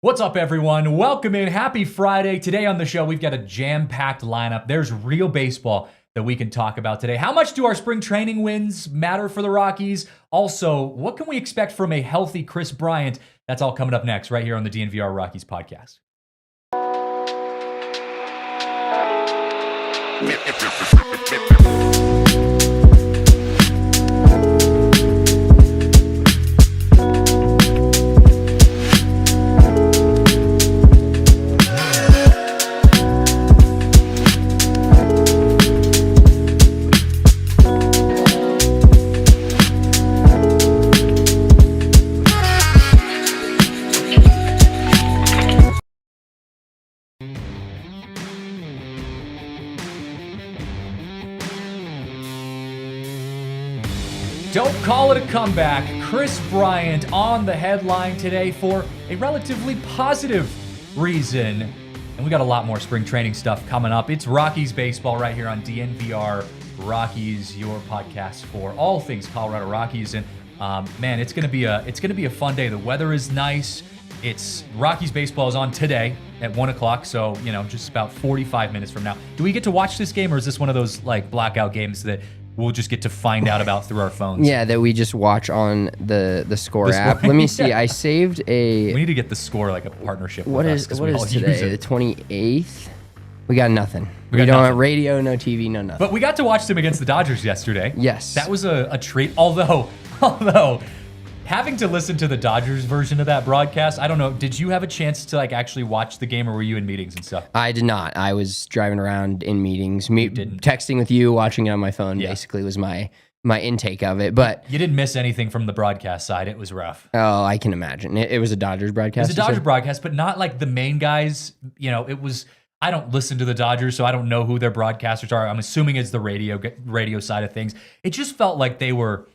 What's up, everyone? Welcome in. Happy Friday. Today on the show, we've got a jam-packed lineup. There's real baseball that we can talk about today. How much do our spring training wins matter for the Rockies? Also, what can we expect from a healthy Kris Bryant? That's all coming up next right here on the DNVR Rockies Podcast. Don't call it a comeback. Kris Bryant on the headline today for a relatively positive reason. And we got a lot more spring training stuff coming up. It's Rockies baseball right here on DNVR Rockies, your podcast for all things Colorado Rockies. And man, it's gonna be a fun day. The weather is nice. It's Rockies baseball is on today at 1 o'clock, so just about 45 minutes from now. Do we get to watch this game, or is this one of those like blackout games that we'll just get to find out about through our phones? Yeah, that we just watch on the Score app. Let me see. I saved a... We need to get the Score like a partnership what with is, us. What is today? The 28th? We got nothing. We don't nothing. have radio, no TV, no nothing. But we got to watch them against the Dodgers yesterday. Yes. That was a treat. Although having to listen to the Dodgers version of that broadcast, I don't know, did you have a chance to like actually watch the game, or were you in meetings and stuff? I did not. I was driving around in meetings, texting with you, watching it on my phone. Yeah. Basically was my intake of it. But you didn't miss anything from the broadcast side. It was rough. Oh, I can imagine. It was a Dodgers broadcast. It was a Dodgers broadcast, but not like the main guys. It was. I don't listen to the Dodgers, so I don't know who their broadcasters are. I'm assuming it's the radio side of things. It just felt like they were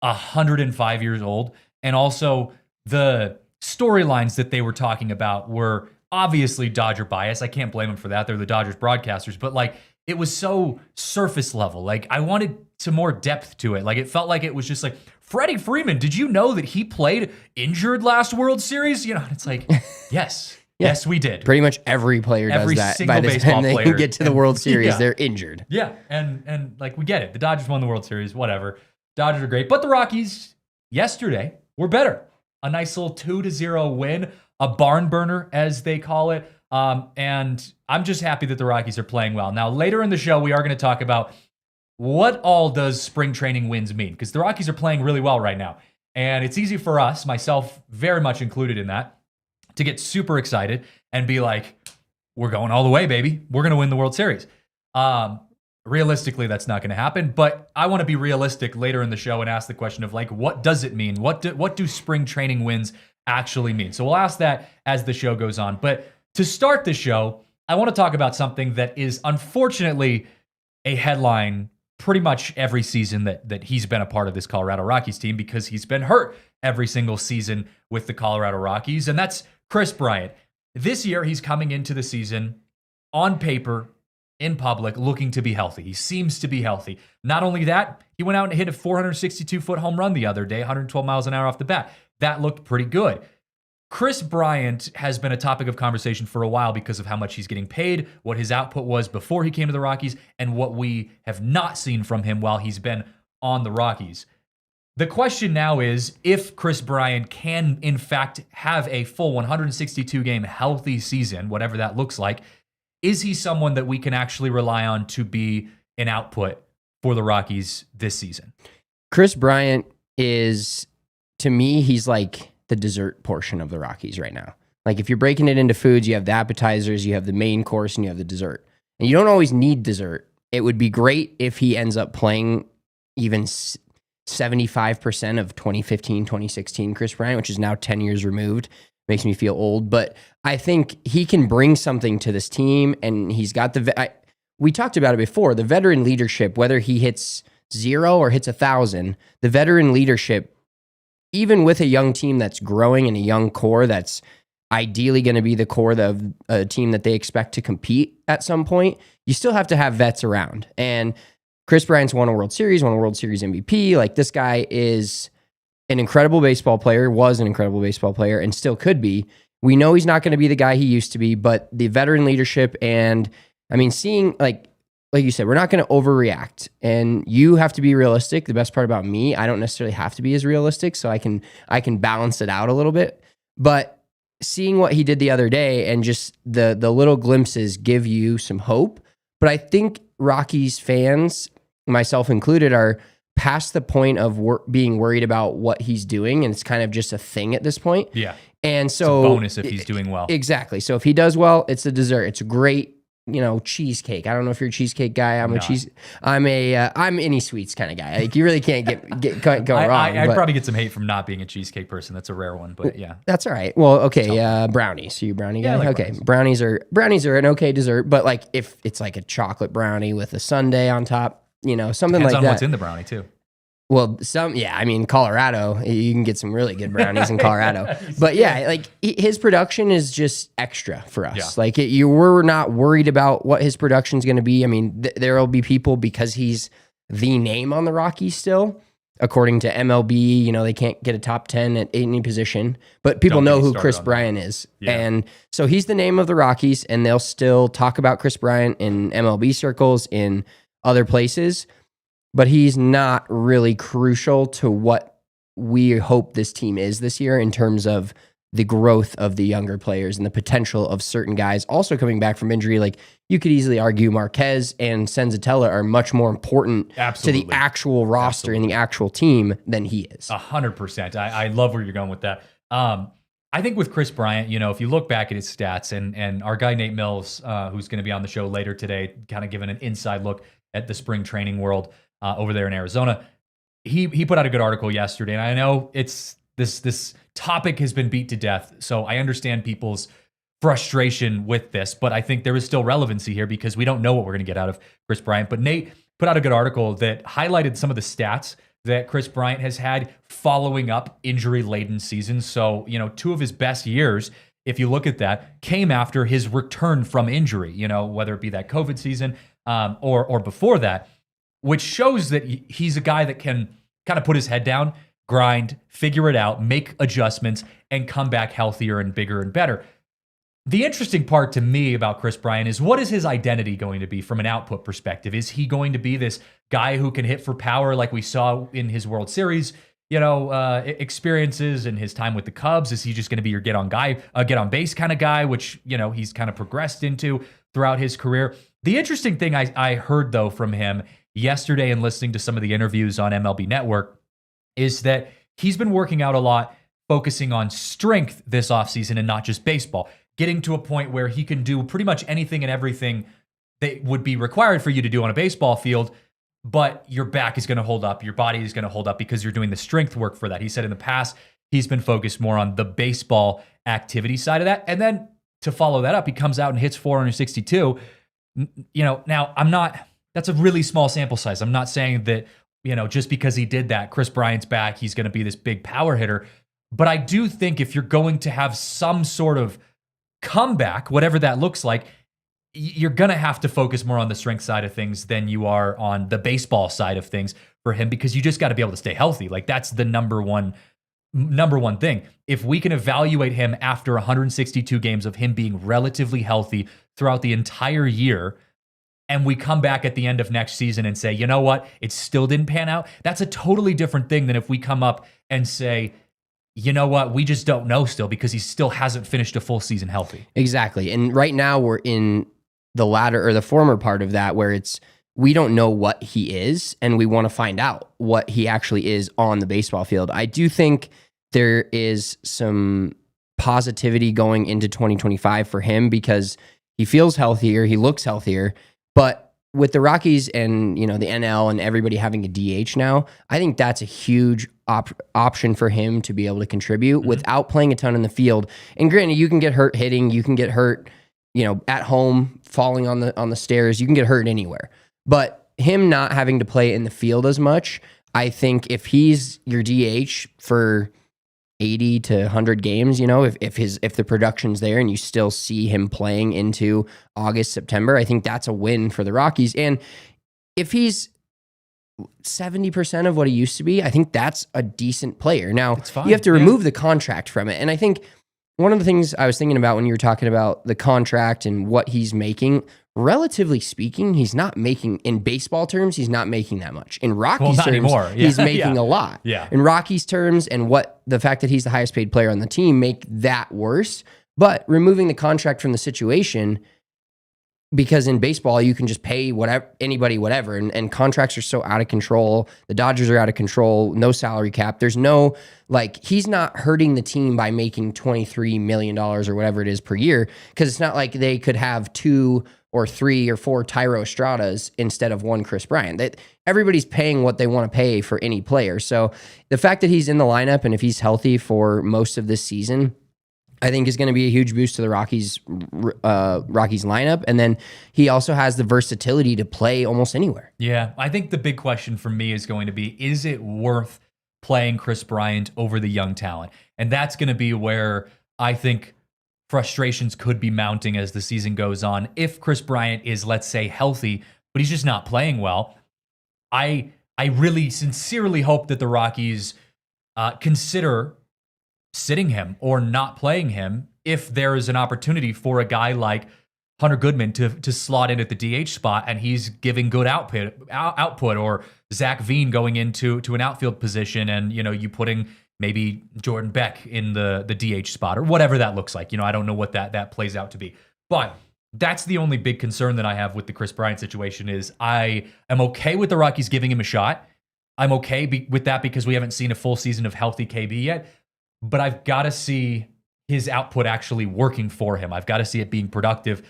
105 years old, and also the storylines that they were talking about were obviously Dodger bias. I can't blame them for that. They're the Dodgers broadcasters, but like it was so surface level. Like I wanted some more depth to it. Like it felt like it was just like, Freddie Freeman, did you know that he played injured last World Series? It's like, yes. Yeah. Yes, we did. Pretty much every player does that. By the time they get to the World Series, they're injured. Yeah, and like we get it. The Dodgers won the World Series, whatever. Dodgers are great, but the Rockies yesterday were better. A nice little 2-0 win, a barn burner as they call it. And I'm just happy that the Rockies are playing well. Now, later in the show, we are going to talk about what all does spring training wins mean, because the Rockies are playing really well right now. And it's easy for us, myself very much included in that, to get super excited and be like, we're going all the way, baby. We're going to win the World Series. Realistically, that's not going to happen, but I want to be realistic later in the show and ask the question of like, what does it mean? What do spring training wins actually mean? So we'll ask that as the show goes on. But to start the show, I want to talk about something that is unfortunately a headline pretty much every season that he's been a part of this Colorado Rockies team, because he's been hurt every single season with the Colorado Rockies, and that's Kris Bryant. This year, he's coming into the season on paper, in public, looking to be healthy. He seems to be healthy. Not only that, he went out and hit a 462-foot home run the other day, 112 miles an hour off the bat. That looked pretty good. Kris Bryant has been a topic of conversation for a while because of how much he's getting paid, what his output was before he came to the Rockies, and what we have not seen from him while he's been on the Rockies. The question now is if Kris Bryant can, in fact, have a full 162-game healthy season, whatever that looks like. Is he someone that we can actually rely on to be an output for the Rockies this season? Kris Bryant is, to me, he's like the dessert portion of the Rockies right now. Like if you're breaking it into foods, you have the appetizers, you have the main course, and you have the dessert. And you don't always need dessert. It would be great if he ends up playing even 75% of 2015, 2016 Kris Bryant, which is now 10 years removed. Makes me feel old, but I think he can bring something to this team, and he's got we talked about it before, the veteran leadership, whether he hits 0 or hits 1,000, the veteran leadership, even with a young team that's growing and a young core that's ideally going to be the core of a team that they expect to compete at some point, you still have to have vets around. And Kris Bryant's won a World Series MVP. Like, this guy is an incredible baseball player, was an incredible baseball player, and still could be. We know he's not going to be the guy he used to be, but the veteran leadership and, I mean, seeing, like you said, we're not going to overreact, and you have to be realistic. The best part about me, I don't necessarily have to be as realistic, so I can balance it out a little bit. But seeing what he did the other day and just the little glimpses give you some hope. But I think Rockies fans, myself included, are past the point of being worried about what he's doing, and it's kind of just a thing at this point. Yeah. And so it's a bonus if he's doing well. Exactly. So if he does well, it's a dessert. It's a great, cheesecake. I don't know if you're a cheesecake guy. I'm any sweets kind of guy. Like, you really can't go wrong. I'd probably get some hate from not being a cheesecake person. That's a rare one, but yeah. That's all right. Well, okay. Brownies. So you a brownie guy? Yeah, I like okay. Brownies are an okay dessert, but like if it's like a chocolate brownie with a sundae on top, something Depends like on that. what's in the brownie too. Well, Colorado, you can get some really good brownies in Colorado. But yeah, like his production is just extra for us. Yeah. Like we're not worried about what his production is going to be. I mean, there will be people, because he's the name on the Rockies still, according to MLB, they can't get a top 10 at any position, but people know who Kris Bryant is. Yeah. And so he's the name of the Rockies, and they'll still talk about Kris Bryant in MLB circles, in other places. But he's not really crucial to what we hope this team is this year in terms of the growth of the younger players and the potential of certain guys also coming back from injury. Like, you could easily argue Marquez and Senzatella are much more important to the actual roster and the actual team than he is. 100%. I love where you're going with that. I think with Kris Bryant, if you look back at his stats, and our guy Nate Mills, who's going to be on the show later today, kind of giving an inside look at the spring training world over there in Arizona, he put out a good article yesterday, and I know it's this topic has been beat to death, so I understand people's frustration with this, but I think there is still relevancy here because we don't know what we're going to get out of Kris Bryant. But Nate put out a good article that highlighted some of the stats that Kris Bryant has had following up injury-laden seasons. So, two of his best years, if you look at that, came after his return from injury, whether it be that COVID season or before that, which shows that he's a guy that can kind of put his head down, grind, figure it out, make adjustments, and come back healthier and bigger and better. The interesting part to me about Kris Bryant is, what is his identity going to be from an output perspective? Is he going to be this guy who can hit for power like we saw in his World Series, experiences and his time with the Cubs? Is he just going to be your get on base kind of guy, which, he's kind of progressed into throughout his career? The interesting thing I heard, though, from him yesterday and listening to some of the interviews on MLB Network is that he's been working out a lot, focusing on strength this offseason and not just baseball, getting to a point where he can do pretty much anything and everything that would be required for you to do on a baseball field, but your back is going to hold up, your body is going to hold up because you're doing the strength work for that. He said in the past, he's been focused more on the baseball activity side of that. And then to follow that up, he comes out and hits 462. Now that's a really small sample size. I'm not saying that, just because he did that, Kris Bryant's back, he's going to be this big power hitter. But I do think if you're going to have some sort of comeback, whatever that looks like, you're going to have to focus more on the strength side of things than you are on the baseball side of things for him, because you just got to be able to stay healthy. Like, that's the number one thing. If we can evaluate him after 162 games of him being relatively healthy throughout the entire year, and we come back at the end of next season and say, you know what, it still didn't pan out, that's a totally different thing than if we come up and say, you know what, we just don't know still because he still hasn't finished a full season healthy. Exactly. And right now we're in the latter or the former part of that, where we don't know what he is, and we want to find out what he actually is on the baseball field. I do think there is some positivity going into 2025 for him because he feels healthier, he looks healthier. But with the Rockies and, the NL and everybody having a DH now, I think that's a huge option for him to be able to contribute without playing a ton in the field. And granted, you can get hurt hitting, you can get hurt, at home, falling on the stairs, you can get hurt anywhere. But him not having to play in the field as much, I think if he's your DH for 80 to 100 games, if the production's there and you still see him playing into August, September, I think that's a win for the Rockies. And if he's 70% of what he used to be, I think that's a decent player. Now, you have to remove the contract from it. And I think one of the things I was thinking about when you were talking about the contract and what he's making, relatively speaking, he's not making, in baseball terms, he's not making that much. In Rockies terms, anymore. Yeah. He's making a lot. Yeah. In Rockies terms, and the fact that he's the highest paid player on the team make that worse. But removing the contract from the situation, because in baseball, you can just pay anybody whatever, and contracts are so out of control. The Dodgers are out of control, no salary cap. There's no, he's not hurting the team by making $23 million or whatever it is per year, because it's not like they could have 2 or 3 or 4 Tyro Estradas instead of 1 Kris Bryant. Everybody's paying what they want to pay for any player. So the fact that he's in the lineup, and if he's healthy for most of this season, I think is going to be a huge boost to the Rockies lineup. And then he also has the versatility to play almost anywhere. Yeah, I think the big question for me is going to be, is it worth playing Kris Bryant over the young talent? And that's going to be where I think frustrations could be mounting as the season goes on. If Kris Bryant is, let's say, healthy, but he's just not playing well, I really sincerely hope that the Rockies consider sitting him or not playing him if there is an opportunity for a guy like Hunter Goodman to slot in at the DH spot and he's giving good output, or Zach Veen going into an outfield position and you putting maybe Jordan Beck in the DH spot or whatever that looks like. I don't know what that plays out to be. But that's the only big concern that I have with the Kris Bryant situation is I am okay with the Rockies giving him a shot. I'm okay with that because we haven't seen a full season of healthy KB yet. But I've got to see his output actually working for him. I've got to see it being productive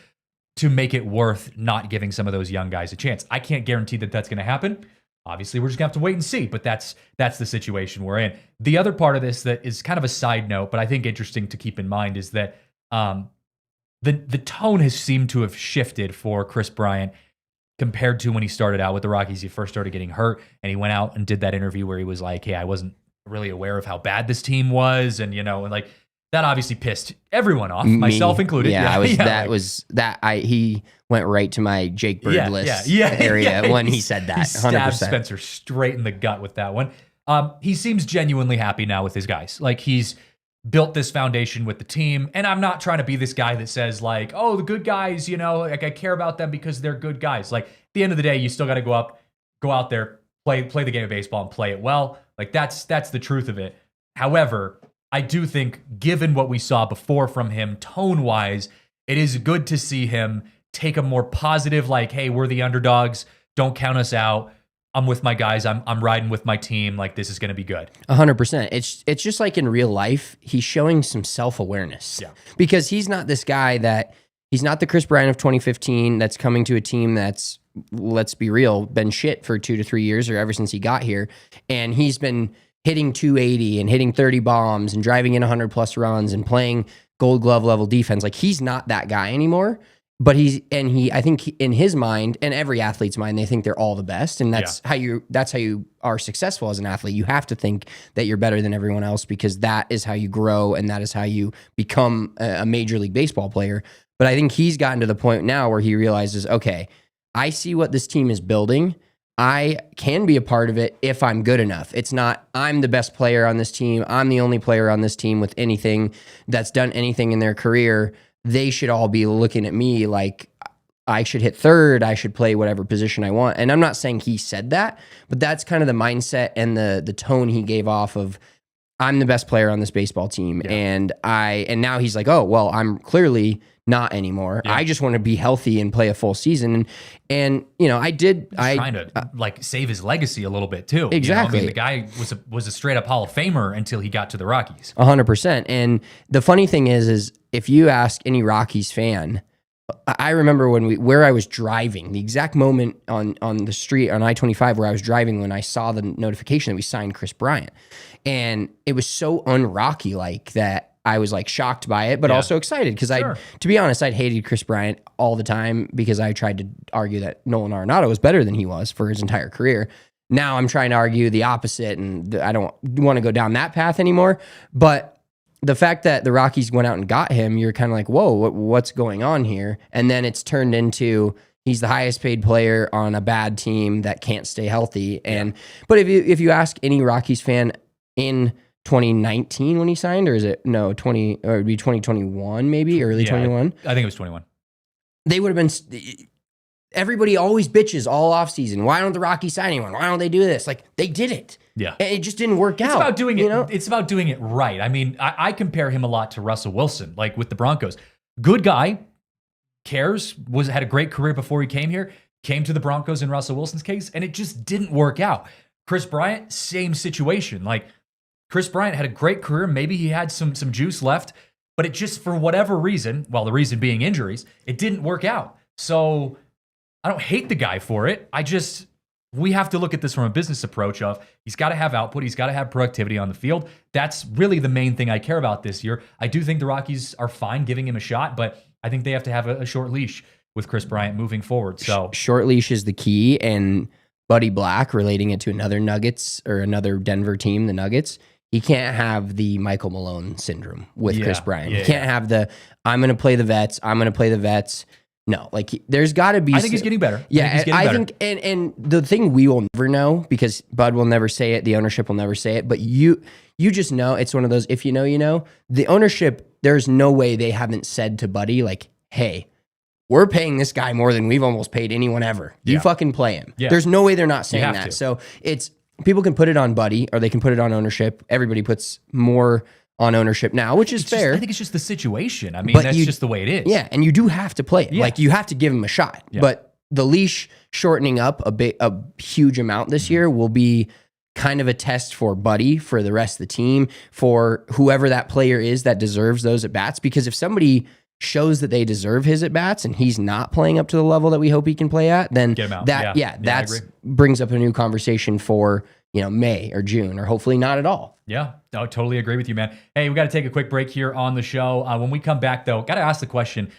to make it worth not giving some of those young guys a chance. I can't guarantee that that's going to happen. Obviously, we're just going to have to wait and see, but that's the situation we're in. The other part of this that is kind of a side note, but I think interesting to keep in mind is that the tone has seemed to have shifted for Kris Bryant compared to when he started out with the Rockies. He first started getting hurt, and he went out and did that interview where he was like, hey, I wasn't really aware of how bad this team was, and that obviously pissed everyone off, myself included. He went right to my Jake Bird list area when he said that. He stabbed Spencer straight in the gut with that one. He seems genuinely happy now with his guys. He's built this foundation with the team, and I'm not trying to be this guy that says the good guys, I care about them because they're good guys. At the end of the day, you still got to go out there, play the game of baseball and play it well. That's the truth of it. However, I do think, given what we saw before from him tone-wise, it is good to see him take a more positive, hey, we're the underdogs, don't count us out. I'm with my guys. I'm riding with my team. This is going to be good. 100%. It's just like in real life, he's showing some self-awareness. Yeah. Because he's not this guy he's not the Kris Bryant of 2015 that's coming to a team that's, let's be real, been shit for 2 to 3 years or ever since he got here. And he's been hitting 280 and hitting 30 bombs and driving in 100 plus runs and playing Gold Glove level defense. He's not that guy anymore. But I think in his mind, and every athlete's mind, they think they're all the best, and that's how you are successful as an athlete. You have to think that you're better than everyone else because that is how you grow and that is how you become a Major League Baseball player. But I think he's gotten to the point now where he realizes, okay, I see what this team is building. I can be a part of it if I'm good enough. It's not I'm the best player on this team. I'm the only player on this team with anything that's done anything in their career. They should all be looking at me like I should hit third. I should play whatever position I want. And I'm not saying he said that, but that's kind of the mindset and the tone he gave off of, I'm the best player on this baseball team. Yeah. And now he's like, oh, well, I'm clearly not anymore. Yeah. I just want to be healthy and play a full season. And trying to save his legacy a little bit too. Exactly. The guy was a straight up Hall of Famer until he got to the Rockies. 100%. And the funny thing is if you ask any Rockies fan, I remember where I was driving, the exact moment on the street on I-25 where I was driving when I saw the notification that we signed Kris Bryant. And it was so un-Rocky like that. I was shocked by it, but also excited because to be honest, I'd hated Kris Bryant all the time because I tried to argue that Nolan Arenado was better than he was for his entire career. Now I'm trying to argue the opposite, and I don't want to go down that path anymore. But the fact that the Rockies went out and got him, you're kind of like, whoa, what's going on here? And then it's turned into he's the highest paid player on a bad team that can't stay healthy. But if you ask any Rockies fan in 2019 when he signed, or is it no 20 or it'd be 2021 maybe early 21? I think it was 21. They would have been. Everybody always bitches all offseason. Why don't the Rockies sign anyone? Why don't they do this? Like, they did it. Yeah. And it just didn't work out. It's about doing it. It's about doing it right. I mean, I compare him a lot to Russell Wilson, like with the Broncos. Good guy, cares, had a great career before he came here, came to the Broncos in Russell Wilson's case, and it just didn't work out. Kris Bryant, same situation. Like, Kris Bryant had a great career. Maybe he had some juice left, but it just, for whatever reason, well, the reason being injuries, it didn't work out. So I don't hate the guy for it. We have to look at this from a business approach of he's got to have output. He's got to have productivity on the field. That's really the main thing I care about this year. I do think the Rockies are fine giving him a shot, but I think they have to have a short leash with Kris Bryant moving forward. So short leash is the key. And Buddy Black, relating it to another Nuggets or another Denver team, the Nuggets, he can't have the Michael Malone syndrome with Kris Bryant. He can't have the, I'm going to play the vets. No, like there's got to be. I think he's getting better. Yeah, I think, and the thing we will never know, because Bud will never say it, the ownership will never say it, but you just know. It's one of those, if you know, you know. The ownership, there's no way they haven't said to Buddy, like, hey, we're paying this guy more than we've almost paid anyone ever. You fucking play him. Yeah. There's no way they're not saying that. So it's, people can put it on Buddy or they can put it on ownership. Everybody puts more on ownership now, which is fair. I think it's just the situation. I mean, that's just the way it is. Yeah, and you do have to play it. Yeah. Like, you have to give him a shot. Yeah. But the leash shortening up a huge amount this year will be kind of a test for Buddy, for the rest of the team, for whoever that player is that deserves those at-bats. Because if somebody shows that they deserve his at-bats and he's not playing up to the level that we hope he can play at, then get him out. That brings up a new conversation for, May or June, or hopefully not at all. Yeah, I totally agree with you, man. Hey, we got to take a quick break here on the show. When we come back, though, got to ask the question,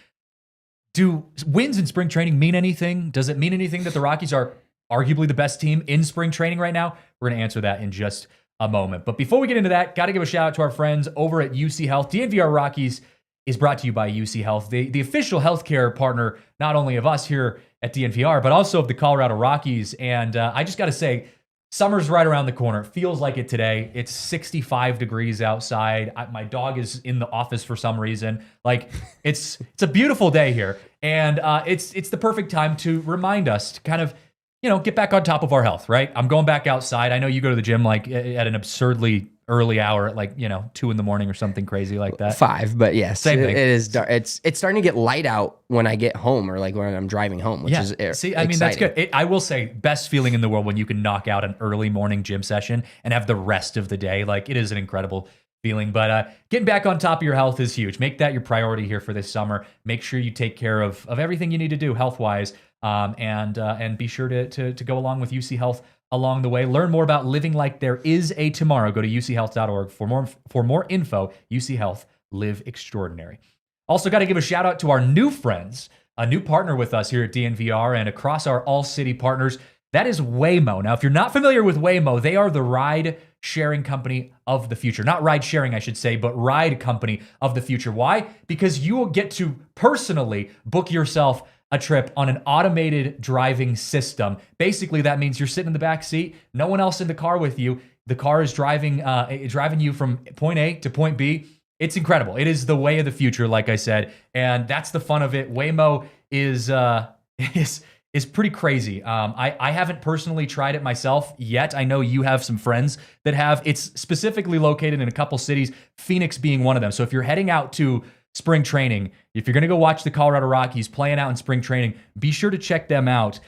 do wins in spring training mean anything? Does it mean anything that the Rockies are arguably the best team in spring training right now? We're going to answer that in just a moment. But before we get into that, got to give a shout out to our friends over at UC Health. DNVR Rockies is brought to you by UC Health, the official healthcare partner, not only of us here at DNVR, but also of the Colorado Rockies. And I just got to say, summer's right around the corner. It feels like it today. It's 65 degrees outside. My dog is in the office for some reason. Like, it's a beautiful day here. And it's the perfect time to remind us to kind of, get back on top of our health, right? I'm going back outside. I know you go to the gym like at an absurdly early hour at 2 a.m. or something crazy like that. 5, but yes, same thing. It is dark. It's starting to get light out when I get home, or like when I'm driving home, which is See, I mean, that's good. I will say, best feeling in the world when you can knock out an early morning gym session and have the rest of the day. Like, it is an incredible feeling. But getting back on top of your health is huge. Make that your priority here for this summer. Make sure you take care of everything you need to do health-wise, and be sure to go along with UC Health along the way. Learn more about living like there is a tomorrow. Go to uchealth.org for more info. UC Health, live extraordinary. Also, got to give a shout out to our new friends, a new partner with us here at DNVR and across our ALLCITY partners. That is Waymo. Now, if you're not familiar with Waymo, they are the ride sharing company of the future. Not ride sharing, I should say, but ride company of the future. Why? Because you will get to personally book yourself a trip on an automated driving system. Basically, that means you're sitting in the back seat, no one else in the car with you. The car is driving you from point A to point B. It's incredible. It is the way of the future, like I said, and that's the fun of it. Waymo is pretty crazy. I haven't personally tried it myself yet. I know you have some friends that have. It's specifically located in a couple cities, Phoenix being one of them. So if you're heading out to spring training, if you're going to go watch the Colorado Rockies playing out in spring training, be sure to check them out.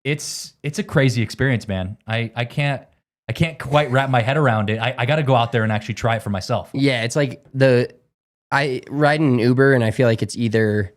It's a crazy experience, man. I can't quite wrap my head around it. I got to go out there and actually try it for myself. Yeah, it's like I ride in an Uber and I feel like it's either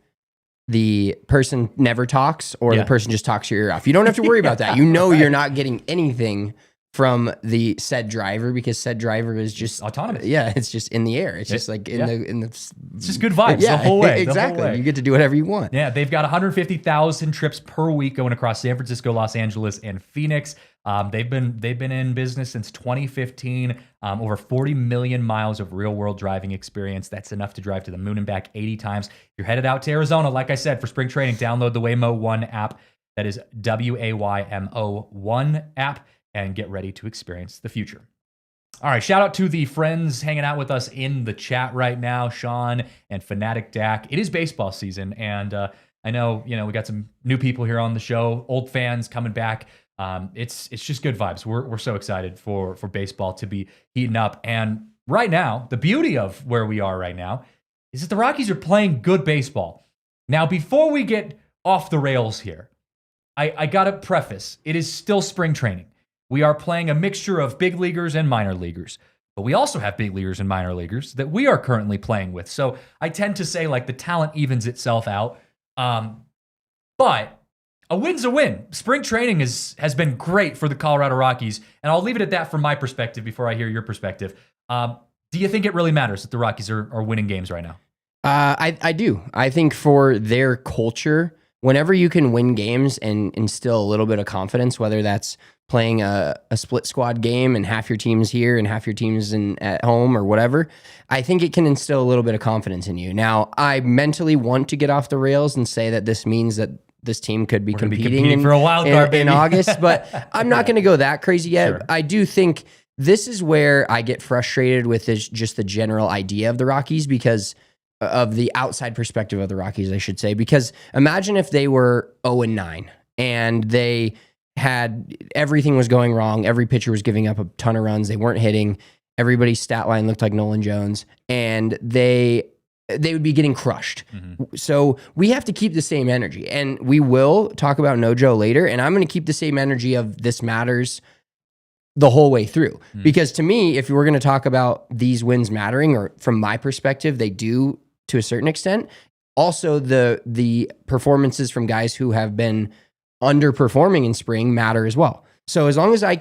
the person never talks or the person just talks your ear off. You don't have to worry about that. You're not getting anything from the said driver, because said driver is just autonomous. Yeah, it's just in the air. It's just like in the. It's just good vibes the whole way. Exactly. The whole way. You get to do whatever you want. Yeah, they've got 150,000 trips per week going across San Francisco, Los Angeles, and Phoenix. They've been in business since 2015. Over 40 million miles of real world driving experience. That's enough to drive to the moon and back 80 times. You're headed out to Arizona, like I said, for spring training. Download the Waymo One app. That is WAYMO One app. And get ready to experience the future. All right, shout out to the friends hanging out with us in the chat right now, Sean and Fanatic Dak. It is baseball season, and I know we got some new people here on the show, old fans coming back. It's just good vibes. We're so excited for baseball to be heating up, and right now, the beauty of where we are right now is that the Rockies are playing good baseball. Now, before we get off the rails here, I got to preface, it is still spring training. We are playing a mixture of big leaguers and minor leaguers, but we also have big leaguers and minor leaguers that we are currently playing with. So I tend to say like the talent evens itself out. But a win's a win. Spring training has been great for the Colorado Rockies, and I'll leave it at that from my perspective before I hear your perspective. Do you think it really matters that the Rockies are winning games right now? I do. I think for their culture, whenever you can win games and instill a little bit of confidence, whether that's playing a split squad game and half your team's here and half your team's at home or whatever, I think it can instill a little bit of confidence in you. Now, I mentally want to get off the rails and say that this means that this team could be competing for a wild card in August, but I'm not going to go that crazy yet. Sure. I do think this is where I get frustrated with just the general idea of the Rockies, because of the outside perspective of the Rockies, I should say. Because imagine if they were 0-9 and they had everything was going wrong. Every pitcher was giving up a ton of runs. They weren't hitting. Everybody's stat line looked like Nolan Jones, and they would be getting crushed. Mm-hmm. So we have to keep the same energy, and we will talk about Nojo later. And I'm going to keep the same energy of this matters the whole way through. Because to me, if we're going to talk about these wins mattering, or from my perspective, they do to a certain extent. Also, the performances from guys who have been underperforming in spring matter as well. So as long as I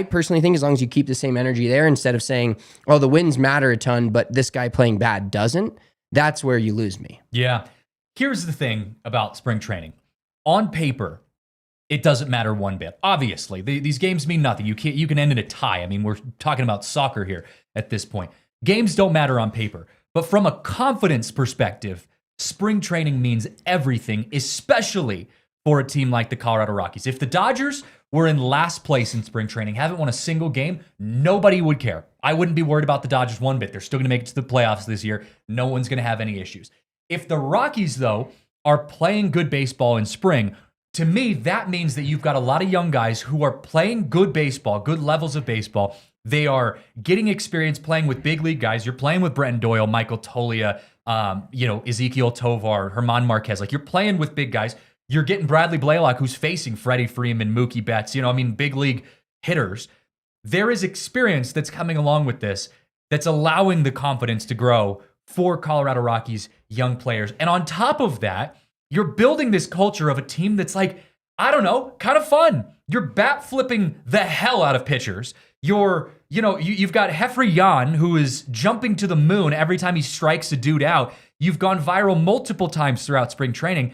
personally think as long as you keep the same energy there, instead of saying, oh, the wins matter a ton, but this guy playing bad doesn't, that's where you lose me. Yeah. Here's the thing about spring training. On paper, it doesn't matter one bit. Obviously, these games mean nothing. You can end in a tie. I mean, we're talking about soccer here at this point. Games don't matter on paper. But from a confidence perspective, spring training means everything, especially for a team like the Colorado Rockies. If the Dodgers were in last place in spring training, haven't won a single game, nobody would care. I wouldn't be worried about the Dodgers one bit. They're still going to make it to the playoffs this year. No one's going to have any issues. If the Rockies, though, are playing good baseball in spring, to me, that means that you've got a lot of young guys who are playing good baseball, good levels of baseball. They are getting experience playing with big league guys. You're playing with Brenton Doyle, Michael Toglia, Ezequiel Tovar, Herman Marquez. Like, you're playing with big guys. You're getting Bradley Blaylock, who's facing Freddie Freeman, Mookie Betts, big league hitters. There is experience that's coming along with this that's allowing the confidence to grow for Colorado Rockies young players. And on top of that, you're building this culture of a team that's like, I don't know, kind of fun. You're bat flipping the hell out of pitchers. You've got Jeffrey Yan, who is jumping to the moon every time he strikes a dude out. You've gone viral multiple times throughout spring training.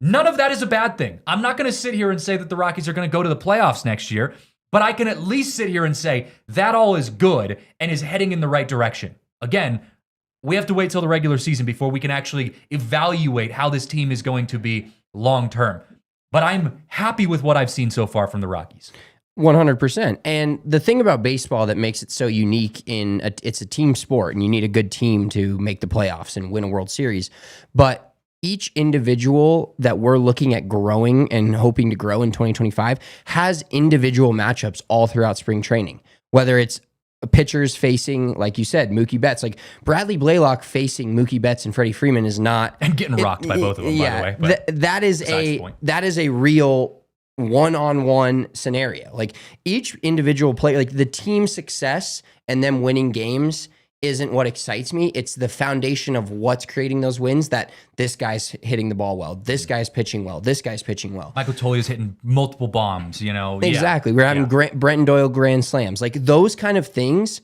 None of that is a bad thing. I'm not going to sit here and say that the Rockies are going to go to the playoffs next year, but I can at least sit here and say that all is good and is heading in the right direction. Again, we have to wait till the regular season before we can actually evaluate how this team is going to be long term. But I'm happy with what I've seen so far from the Rockies. 100%. And the thing about baseball that makes it so unique it's a team sport, and you need a good team to make the playoffs and win a World Series. But each individual that we're looking at growing and hoping to grow in 2025 has individual matchups all throughout spring training, whether it's pitchers facing, like you said, Mookie Betts. Like Bradley Blaylock facing Mookie Betts and Freddie Freeman is not... And getting rocked by both of them, by the way. That is a real one-on-one scenario. Like each individual player, like the team success and them winning games isn't what excites me. It's the foundation of what's creating those wins, that this guy's hitting the ball well, this guy's pitching well, this guy's pitching well. Michael Tolia's hitting multiple bombs, Exactly. We're having Brenton Doyle grand slams. Like those kind of things,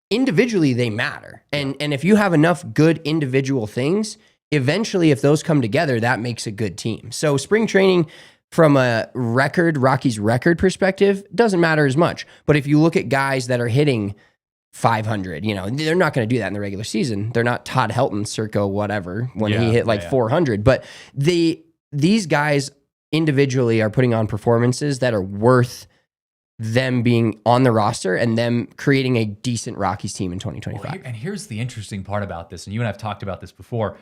individually, they matter. And if you have enough good individual things, eventually, if those come together, that makes a good team. So spring training, from a Rockies record perspective, doesn't matter as much. But if you look at guys that are hitting 500, they're not going to do that in the regular season. They're not Todd Helton circa whatever when he hit 400. But these guys individually are putting on performances that are worth them being on the roster and them creating a decent Rockies team in 2025. Well, and here's the interesting part about this, and you and I have talked about this before.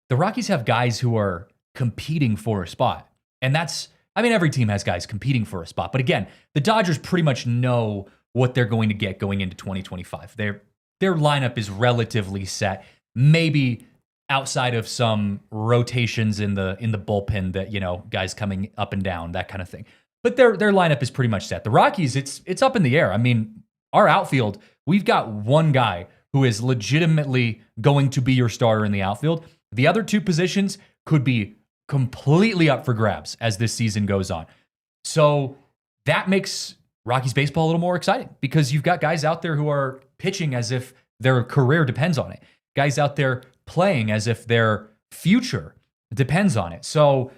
The Rockies have guys who are competing for a spot. And every team has guys competing for a spot. But again, the Dodgers pretty much know what they're going to get going into 2025. Their lineup is relatively set. Maybe outside of some rotations in the bullpen that, guys coming up and down, that kind of thing. But their lineup is pretty much set. The Rockies, it's up in the air. I mean, our outfield, we've got one guy who is legitimately going to be your starter in the outfield. The other two positions could be completely up for grabs as this season goes on. So that makes Rockies baseball a little more exciting because you've got guys out there who are pitching as if their career depends on it. Guys out there playing as if their future depends on it. So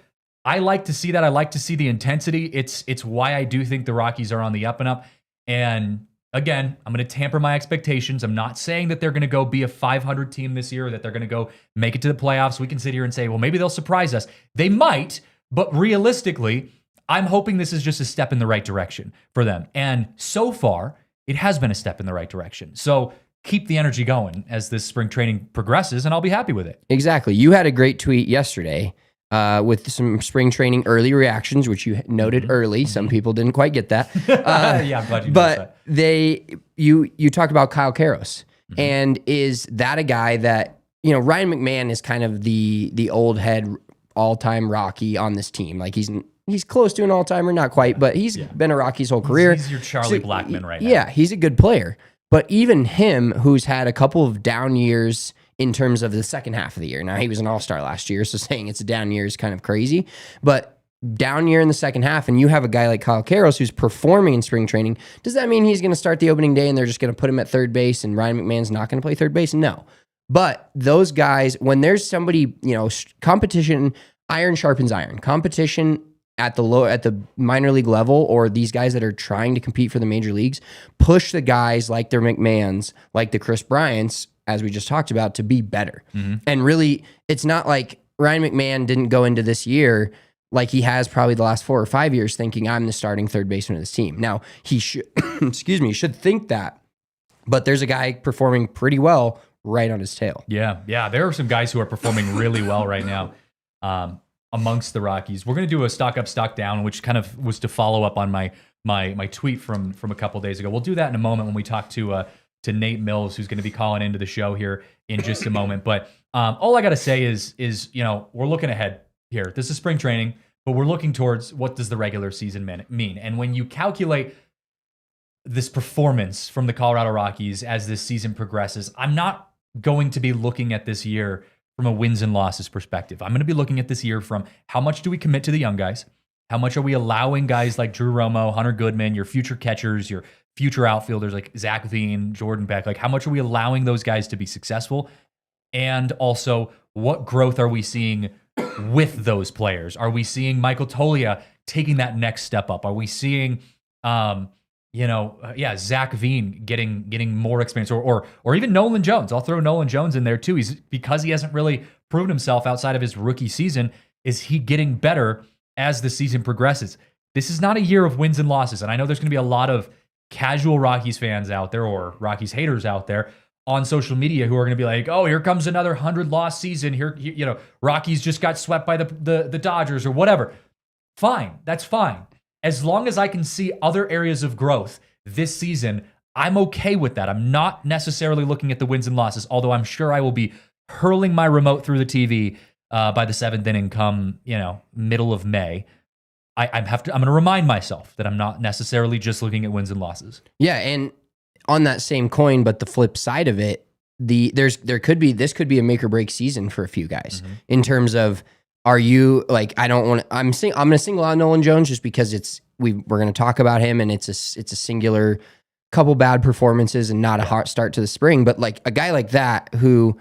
I like to see that. I like to see the intensity. It's why I do think the Rockies are on the up and up. And again, I'm going to tamper my expectations. I'm not saying that they're going to go be a 500 team this year, or that they're going to go make it to the playoffs. We can sit here and say, well, maybe they'll surprise us. They might, but realistically, I'm hoping this is just a step in the right direction for them. And so far, it has been a step in the right direction. So keep the energy going as this spring training progresses, and I'll be happy with it. Exactly. You had a great tweet yesterday with some spring training early reactions, which you noted early. Some people didn't quite get that. Yeah, I'm glad you noticed that. You talked about Kyle Karros, and is that a guy that, Ryan McMahon is kind of the old head all-time Rocky on this team. Like he's close to an all-timer, not quite, but he's been a Rocky his whole career. He's your Charlie Blackmon right now. Yeah, he's a good player. But even him, who's had a couple of down years in terms of the second half of the year. Now, he was an all-star last year, so saying it's a down year is kind of crazy. But down year in the second half, and you have a guy like Kyle Karros who's performing in spring training, does that mean he's going to start the opening day and they're just going to put him at third base and Ryan McMahon's not going to play third base? No. But those guys, when there's somebody, competition, iron sharpens iron. Competition at the minor league level, or these guys that are trying to compete for the major leagues, push the guys like their McMahons, like the Kris Bryants, as we just talked about, to be better. And really, it's not like Ryan McMahon didn't go into this year like he has probably the last 4 or 5 years thinking I'm the starting third baseman of this team. Now, he should, should think that, but there's a guy performing pretty well right on his tail. Yeah. There are some guys who are performing really well right now amongst the Rockies. We're going to do a stock up, stock down, which kind of was to follow up on my tweet from a couple days ago. We'll do that in a moment when we talk to Nate Mills, who's going to be calling into the show here in just a moment. But all I got to say is we're looking ahead here. This is spring training, but we're looking towards what does the regular season mean. And when you calculate this performance from the Colorado Rockies as this season progresses, I'm not going to be looking at this year from a wins and losses perspective. I'm going to be looking at this year from how much do we commit to the young guys? How much are we allowing guys like Drew Romo, Hunter Goodman, your future catchers, your future outfielders like Zach Veen, Jordan Beck? Like, how much are we allowing those guys to be successful? And also, what growth are we seeing with those players? Are we seeing Michael Toglia taking that next step up? Are we seeing, Zach Veen getting more experience, or even Nolan Jones? I'll throw Nolan Jones in there too. Because he hasn't really proven himself outside of his rookie season. Is he getting better as the season progresses? This is not a year of wins and losses, and I know there's going to be a lot of casual Rockies fans out there, or Rockies haters out there on social media, who are going to be like, "Oh, here comes another 100-loss season. Here, Rockies just got swept by the Dodgers or whatever." Fine, that's fine. As long as I can see other areas of growth this season, I'm okay with that. I'm not necessarily looking at the wins and losses, although I'm sure I will be hurling my remote through the TV by the 7th inning come, middle of May. I'm going to remind myself that I'm not necessarily just looking at wins and losses. Yeah, and on that same coin, but the flip side of it, this could be a make or break season for a few guys in terms of, are you like, I'm going to single out Nolan Jones just because we're going to talk about him, and it's a singular couple bad performances and not a hot start to the spring. But like a guy like that, who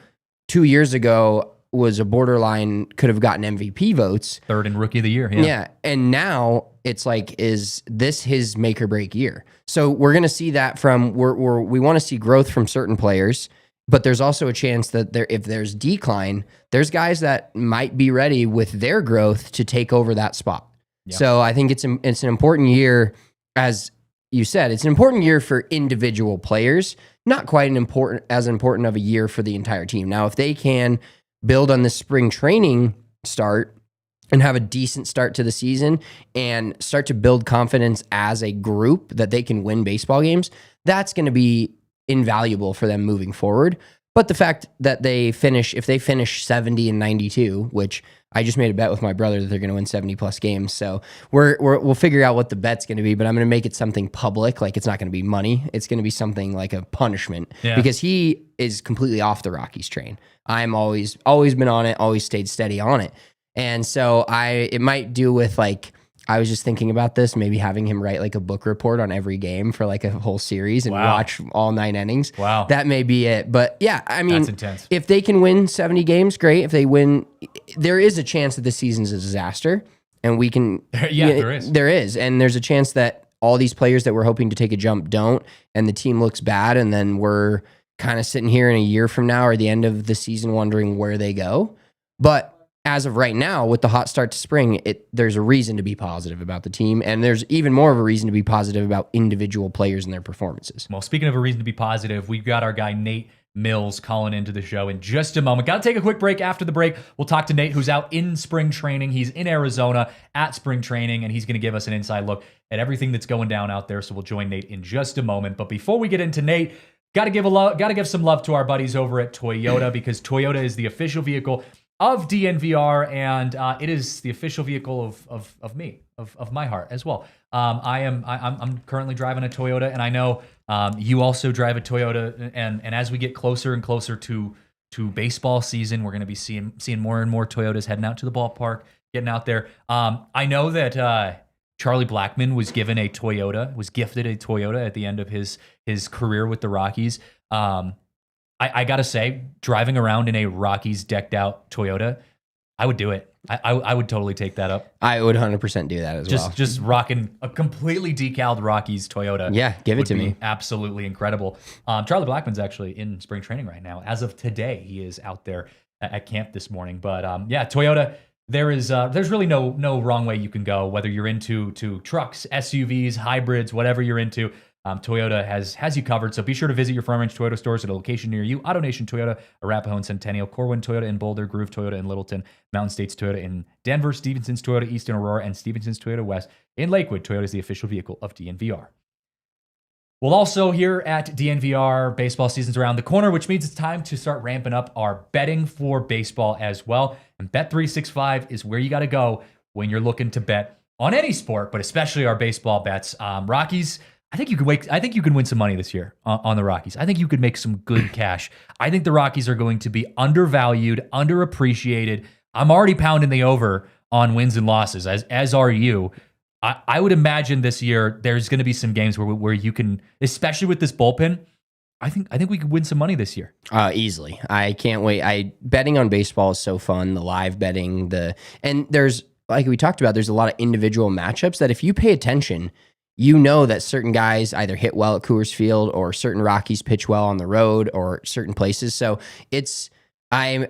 2 years ago was a borderline, could have gotten MVP votes, third in rookie of the year. Yeah. And now it's like, is this his make or break year? So we're going to see that we want to see growth from certain players. But there's also a chance that if there's decline, there's guys that might be ready with their growth to take over that spot. Yeah. So I think it's an important year as you said, it's an important year for individual players, not quite as important of a year for the entire team. Now, if they can build on this spring training start and have a decent start to the season and start to build confidence as a group that they can win baseball games, that's going to be invaluable for them moving forward. But the fact that if they finish 70 and 92, which I just made a bet with my brother that they're going to win 70 plus games. So we'll figure out what the bet's going to be, but I'm going to make it something public. Like, it's not going to be money. It's going to be something like a punishment because he is completely off the Rockies train. I'm always been on it, always stayed steady on it. And so it might do with like, I was just thinking about this, maybe having him write like a book report on every game for like a whole series and watch all 9 innings. Wow. That may be it. But yeah, I mean, that's intense. If they can win 70 games, great. If they win, there is a chance that the season's a disaster and we can. There is. There is. And there's a chance that all these players that we're hoping to take a jump don't, and the team looks bad. And then we're kind of sitting here in a year from now or the end of the season wondering where they go. But as of right now, with the hot start to spring, there's a reason to be positive about the team, and there's even more of a reason to be positive about individual players and their performances. Well, speaking of a reason to be positive, we've got our guy Nate Mills calling into the show in just a moment. Got to take a quick break. After the break, we'll talk to Nate, who's out in spring training. He's in Arizona at spring training, and he's going to give us an inside look at everything that's going down out there. So we'll join Nate in just a moment. But before we get into Nate, got to give some love to our buddies over at Toyota, because Toyota is the official vehicle of DNVR, and it is the official vehicle of me, of my heart as well. I'm currently driving a Toyota, and I know you also drive a Toyota. And as we get closer and closer to baseball season, we're going to be seeing more and more Toyotas heading out to the ballpark, getting out there. I know that Charlie Blackmon was gifted a Toyota at the end of his career with the Rockies. I gotta say, driving around in a Rockies decked out Toyota, I would do it. I would totally take that up. I would 100% do that as well. Just rocking a completely decaled Rockies Toyota. Yeah, give it to me. Absolutely incredible. Charlie Blackmon's actually in spring training right now. As of today, he is out there at camp this morning. But yeah, Toyota. There's really no wrong way you can go, whether you're into trucks, SUVs, hybrids, whatever you're into. Toyota has you covered, so be sure to visit your Farm Ranch Toyota stores at a location near you. AutoNation Toyota, Arapahoe and Centennial, Corwin Toyota in Boulder, Groove Toyota in Littleton, Mountain States Toyota in Denver, Stevenson's Toyota East in Aurora, and Stevenson's Toyota West in Lakewood. Toyota is the official vehicle of DNVR. Well, also here at DNVR, baseball season's around the corner, which means it's time to start ramping up our betting for baseball as well. And Bet365 is where you got to go when you're looking to bet on any sport, but especially our baseball bets. Rockies, I think you can win some money this year on the Rockies. I think you could make some good cash. I think the Rockies are going to be undervalued, underappreciated. I'm already pounding the over on wins and losses, as are you. I would imagine this year there's going to be some games where you can, especially with this bullpen. I think we could win some money this year. Easily. I can't wait. Betting on baseball is so fun. The live betting, and there's, like we talked about, there's a lot of individual matchups that if you pay attention, you know that certain guys either hit well at Coors Field or certain Rockies pitch well on the road or certain places. So I'm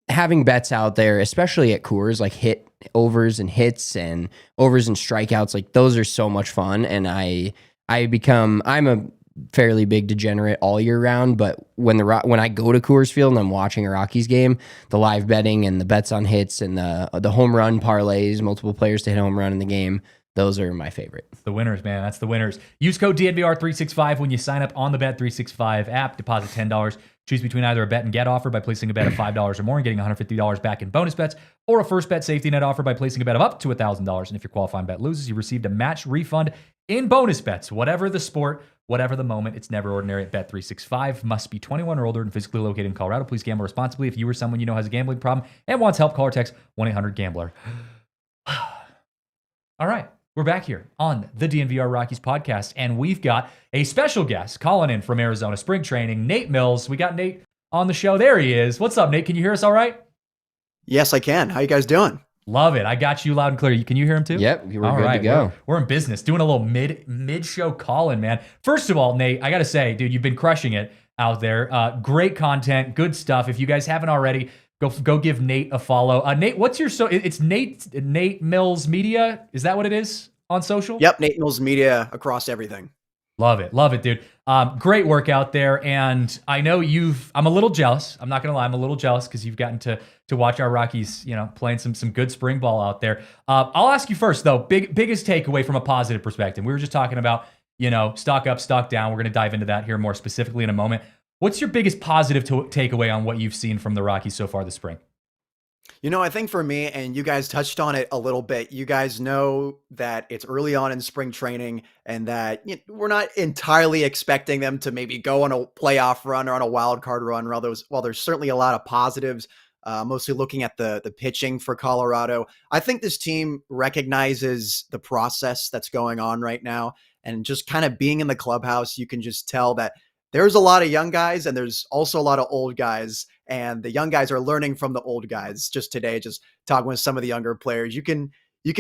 having bets out there, especially at Coors, like hit overs and hits and overs and strikeouts. Like, those are so much fun. And I'm a fairly big degenerate all year round, but when I go to Coors Field and I'm watching a Rockies game, the live betting and the bets on hits and the home run parlays, multiple players to hit a home run in the game, those are my favorite. The winners, man. That's the winners. Use code DNVR365 when you sign up on the Bet365 app. Deposit $10. Choose between either a bet and get offer by placing a bet of $5 or more and getting $150 back in bonus bets, or a first bet safety net offer by placing a bet of up to $1,000. And if your qualifying bet loses, you received a match refund in bonus bets. Whatever the sport, whatever the moment, it's never ordinary at Bet365. Must be 21 or older and physically located in Colorado. Please gamble responsibly. If you or someone you know has a gambling problem and wants help, call or text 1-800-GAMBLER. All right. We're back here on the DNVR Rockies podcast, and we've got a special guest calling in from Arizona spring training, Nate Mills. We got Nate on the show. There he is. What's up, Nate? Can you hear us all right? Yes, I can. How you guys doing? Love it. I got you loud and clear. Can you hear him too? Yep, we're all good to go. We're in business, doing a little mid-show call-in, man. First of all, Nate, I got to say, dude, you've been crushing it out there. Great content, good stuff. If you guys haven't already, go give Nate a follow. Nate, what's your it's Nate Mills Media? Is that what it is? on social? Yep, Nate Mills Media across everything. Love it, dude. Great work out there, and I know I'm a little jealous. I'm not gonna lie, I'm a little jealous because you've gotten to watch our Rockies, playing some good spring ball out there. I'll ask you first though. Biggest takeaway from a positive perspective. We were just talking about stock up, stock down. We're gonna dive into that here more specifically in a moment. What's your biggest positive takeaway on what you've seen from the Rockies so far this spring? I think for me, and you guys touched on it a little bit, you guys know that it's early on in spring training and that we're not entirely expecting them to maybe go on a playoff run or on a wild card run. While there's certainly a lot of positives, mostly looking at the pitching for Colorado, I think this team recognizes the process that's going on right now. And just kind of being in the clubhouse, you can just tell that there's a lot of young guys and there's also a lot of old guys, and the young guys are learning from the old guys. Just today, just talking with some of the younger players, you can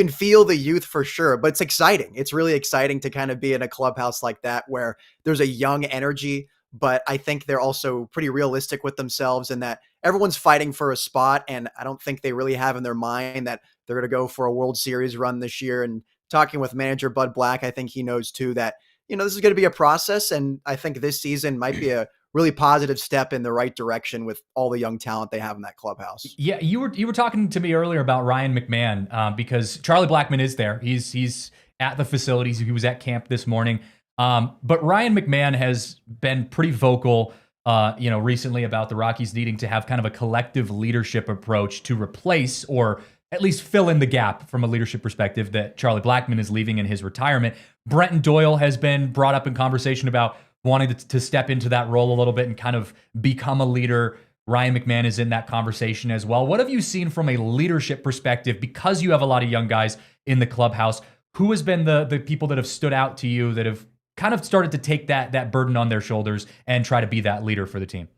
feel the youth for sure, but it's exciting. It's really exciting to kind of be in a clubhouse like that where there's a young energy, but I think they're also pretty realistic with themselves and that everyone's fighting for a spot. And I don't think they really have in their mind that they're going to go for a World Series run this year. And talking with manager Bud Black, I think he knows too that this is going to be a process. And I think this season might be a really positive step in the right direction with all the young talent they have in that clubhouse. Yeah, you were talking to me earlier about Ryan McMahon because Charlie Blackmon is there. He's at the facilities. He was at camp this morning. But Ryan McMahon has been pretty vocal, recently about the Rockies needing to have kind of a collective leadership approach to replace or at least fill in the gap from a leadership perspective that Charlie Blackmon is leaving in his retirement. Brenton Doyle has been brought up in conversation about wanting to step into that role a little bit and kind of become a leader. Ryan McMahon is in that conversation as well. What have you seen from a leadership perspective? Because you have a lot of young guys in the clubhouse, who has been the people that have stood out to you that have kind of started to take that burden on their shoulders and try to be that leader for the team?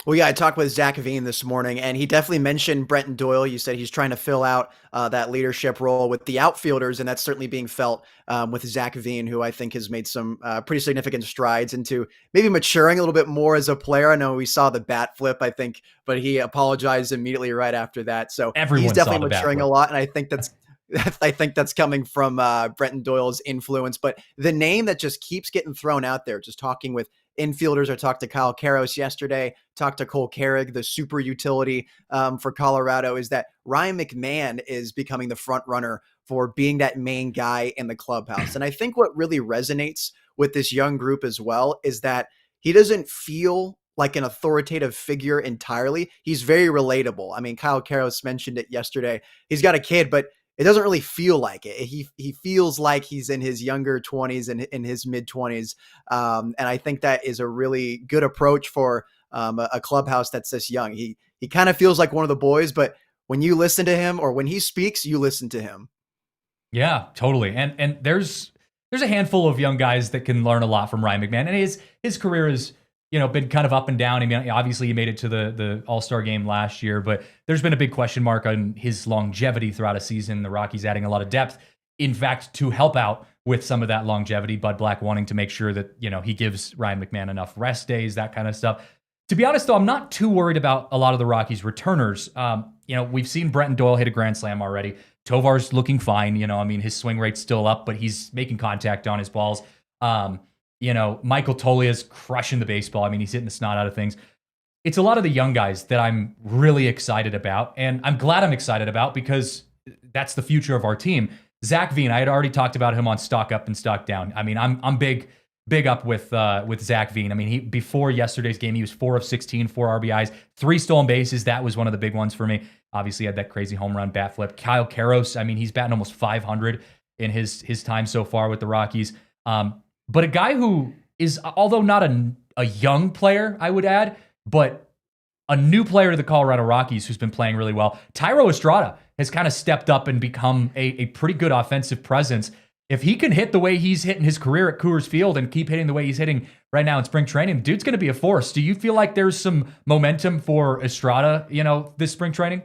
Well, yeah, I talked with Zach Veen this morning, and he definitely mentioned Brenton Doyle. You said he's trying to fill out that leadership role with the outfielders, and that's certainly being felt with Zach Veen, who I think has made some pretty significant strides into maybe maturing a little bit more as a player. I know we saw the bat flip, I think, but he apologized immediately right after that. So he's definitely maturing a lot, and I think that's coming from Brenton Doyle's influence. But the name that just keeps getting thrown out there, just talking with infielders, I talked to Kyle Karros yesterday, talked to Cole Carrig, the super utility for Colorado, is that Ryan McMahon is becoming the front runner for being that main guy in the clubhouse. And I think what really resonates with this young group as well is that he doesn't feel like an authoritative figure entirely. He's very relatable. I mean, Kyle Karros mentioned it yesterday. He's got a kid, but it doesn't really feel like it. He feels like he's in his younger 20s and in his mid 20s. And I think that is a really good approach for a clubhouse that's this young. He kind of feels like one of the boys, but when you listen to him or when he speaks, you listen to him. Yeah, totally. And there's a handful of young guys that can learn a lot from Ryan McMahon. And his career is, been kind of up and down. I mean, obviously he made it to the All-Star game last year, but there's been a big question mark on his longevity throughout a season. The Rockies adding a lot of depth, in fact, to help out with some of that longevity. Bud Black wanting to make sure that, he gives Ryan McMahon enough rest days, that kind of stuff. To be honest, though, I'm not too worried about a lot of the Rockies returners. We've seen Brenton Doyle hit a grand slam already. Tovar's looking fine. His swing rate's still up, but he's making contact on his balls. Michael Tolia's crushing the baseball. He's hitting the snot out of things. It's a lot of the young guys that I'm really excited about, and I'm glad I'm excited about because that's the future of our team. Zach Veen, I had already talked about him on Stock Up and Stock Down. I'm big up with Zach Veen. Before yesterday's game, he was 4 of 16, 4 RBIs, 3 stolen bases. That was one of the big ones for me. Obviously, had that crazy home run bat flip. Kyle Karros, he's batting almost 500 in his time so far with the Rockies. But a guy who is, although not a young player, I would add, but a new player to the Colorado Rockies who's been playing really well. Thairo Estrada has kind of stepped up and become a pretty good offensive presence. If he can hit the way he's hitting his career at Coors Field and keep hitting the way he's hitting right now in spring training, dude's going to be a force. Do you feel like there's some momentum for Estrada, this spring training?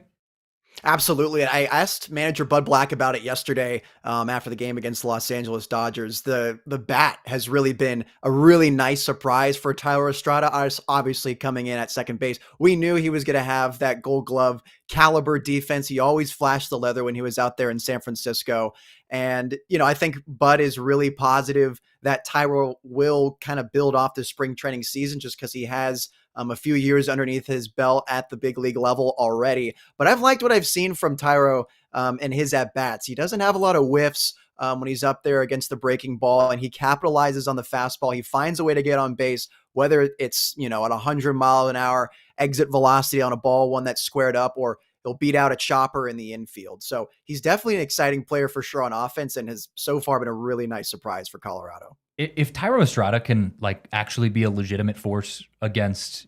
Absolutely. I asked manager Bud Black about it yesterday after the game against the Los Angeles Dodgers. The bat has really been a really nice surprise for Tyler Estrada, obviously coming in at second base. We knew he was going to have that Gold Glove caliber defense. He always flashed the leather when he was out there in San Francisco. And, I think Bud is really positive that Tyro will kind of build off the spring training season just because he has a few years underneath his belt at the big league level already. But I've liked what I've seen from Tyro and his at-bats. He doesn't have a lot of whiffs when he's up there against the breaking ball, and he capitalizes on the fastball. He finds a way to get on base, whether it's, at 100-mile-an-hour exit velocity on a ball, one that's squared up, or he'll beat out a chopper in the infield. So he's definitely an exciting player for sure on offense and has so far been a really nice surprise for Colorado. If Tyro Estrada can actually be a legitimate force against,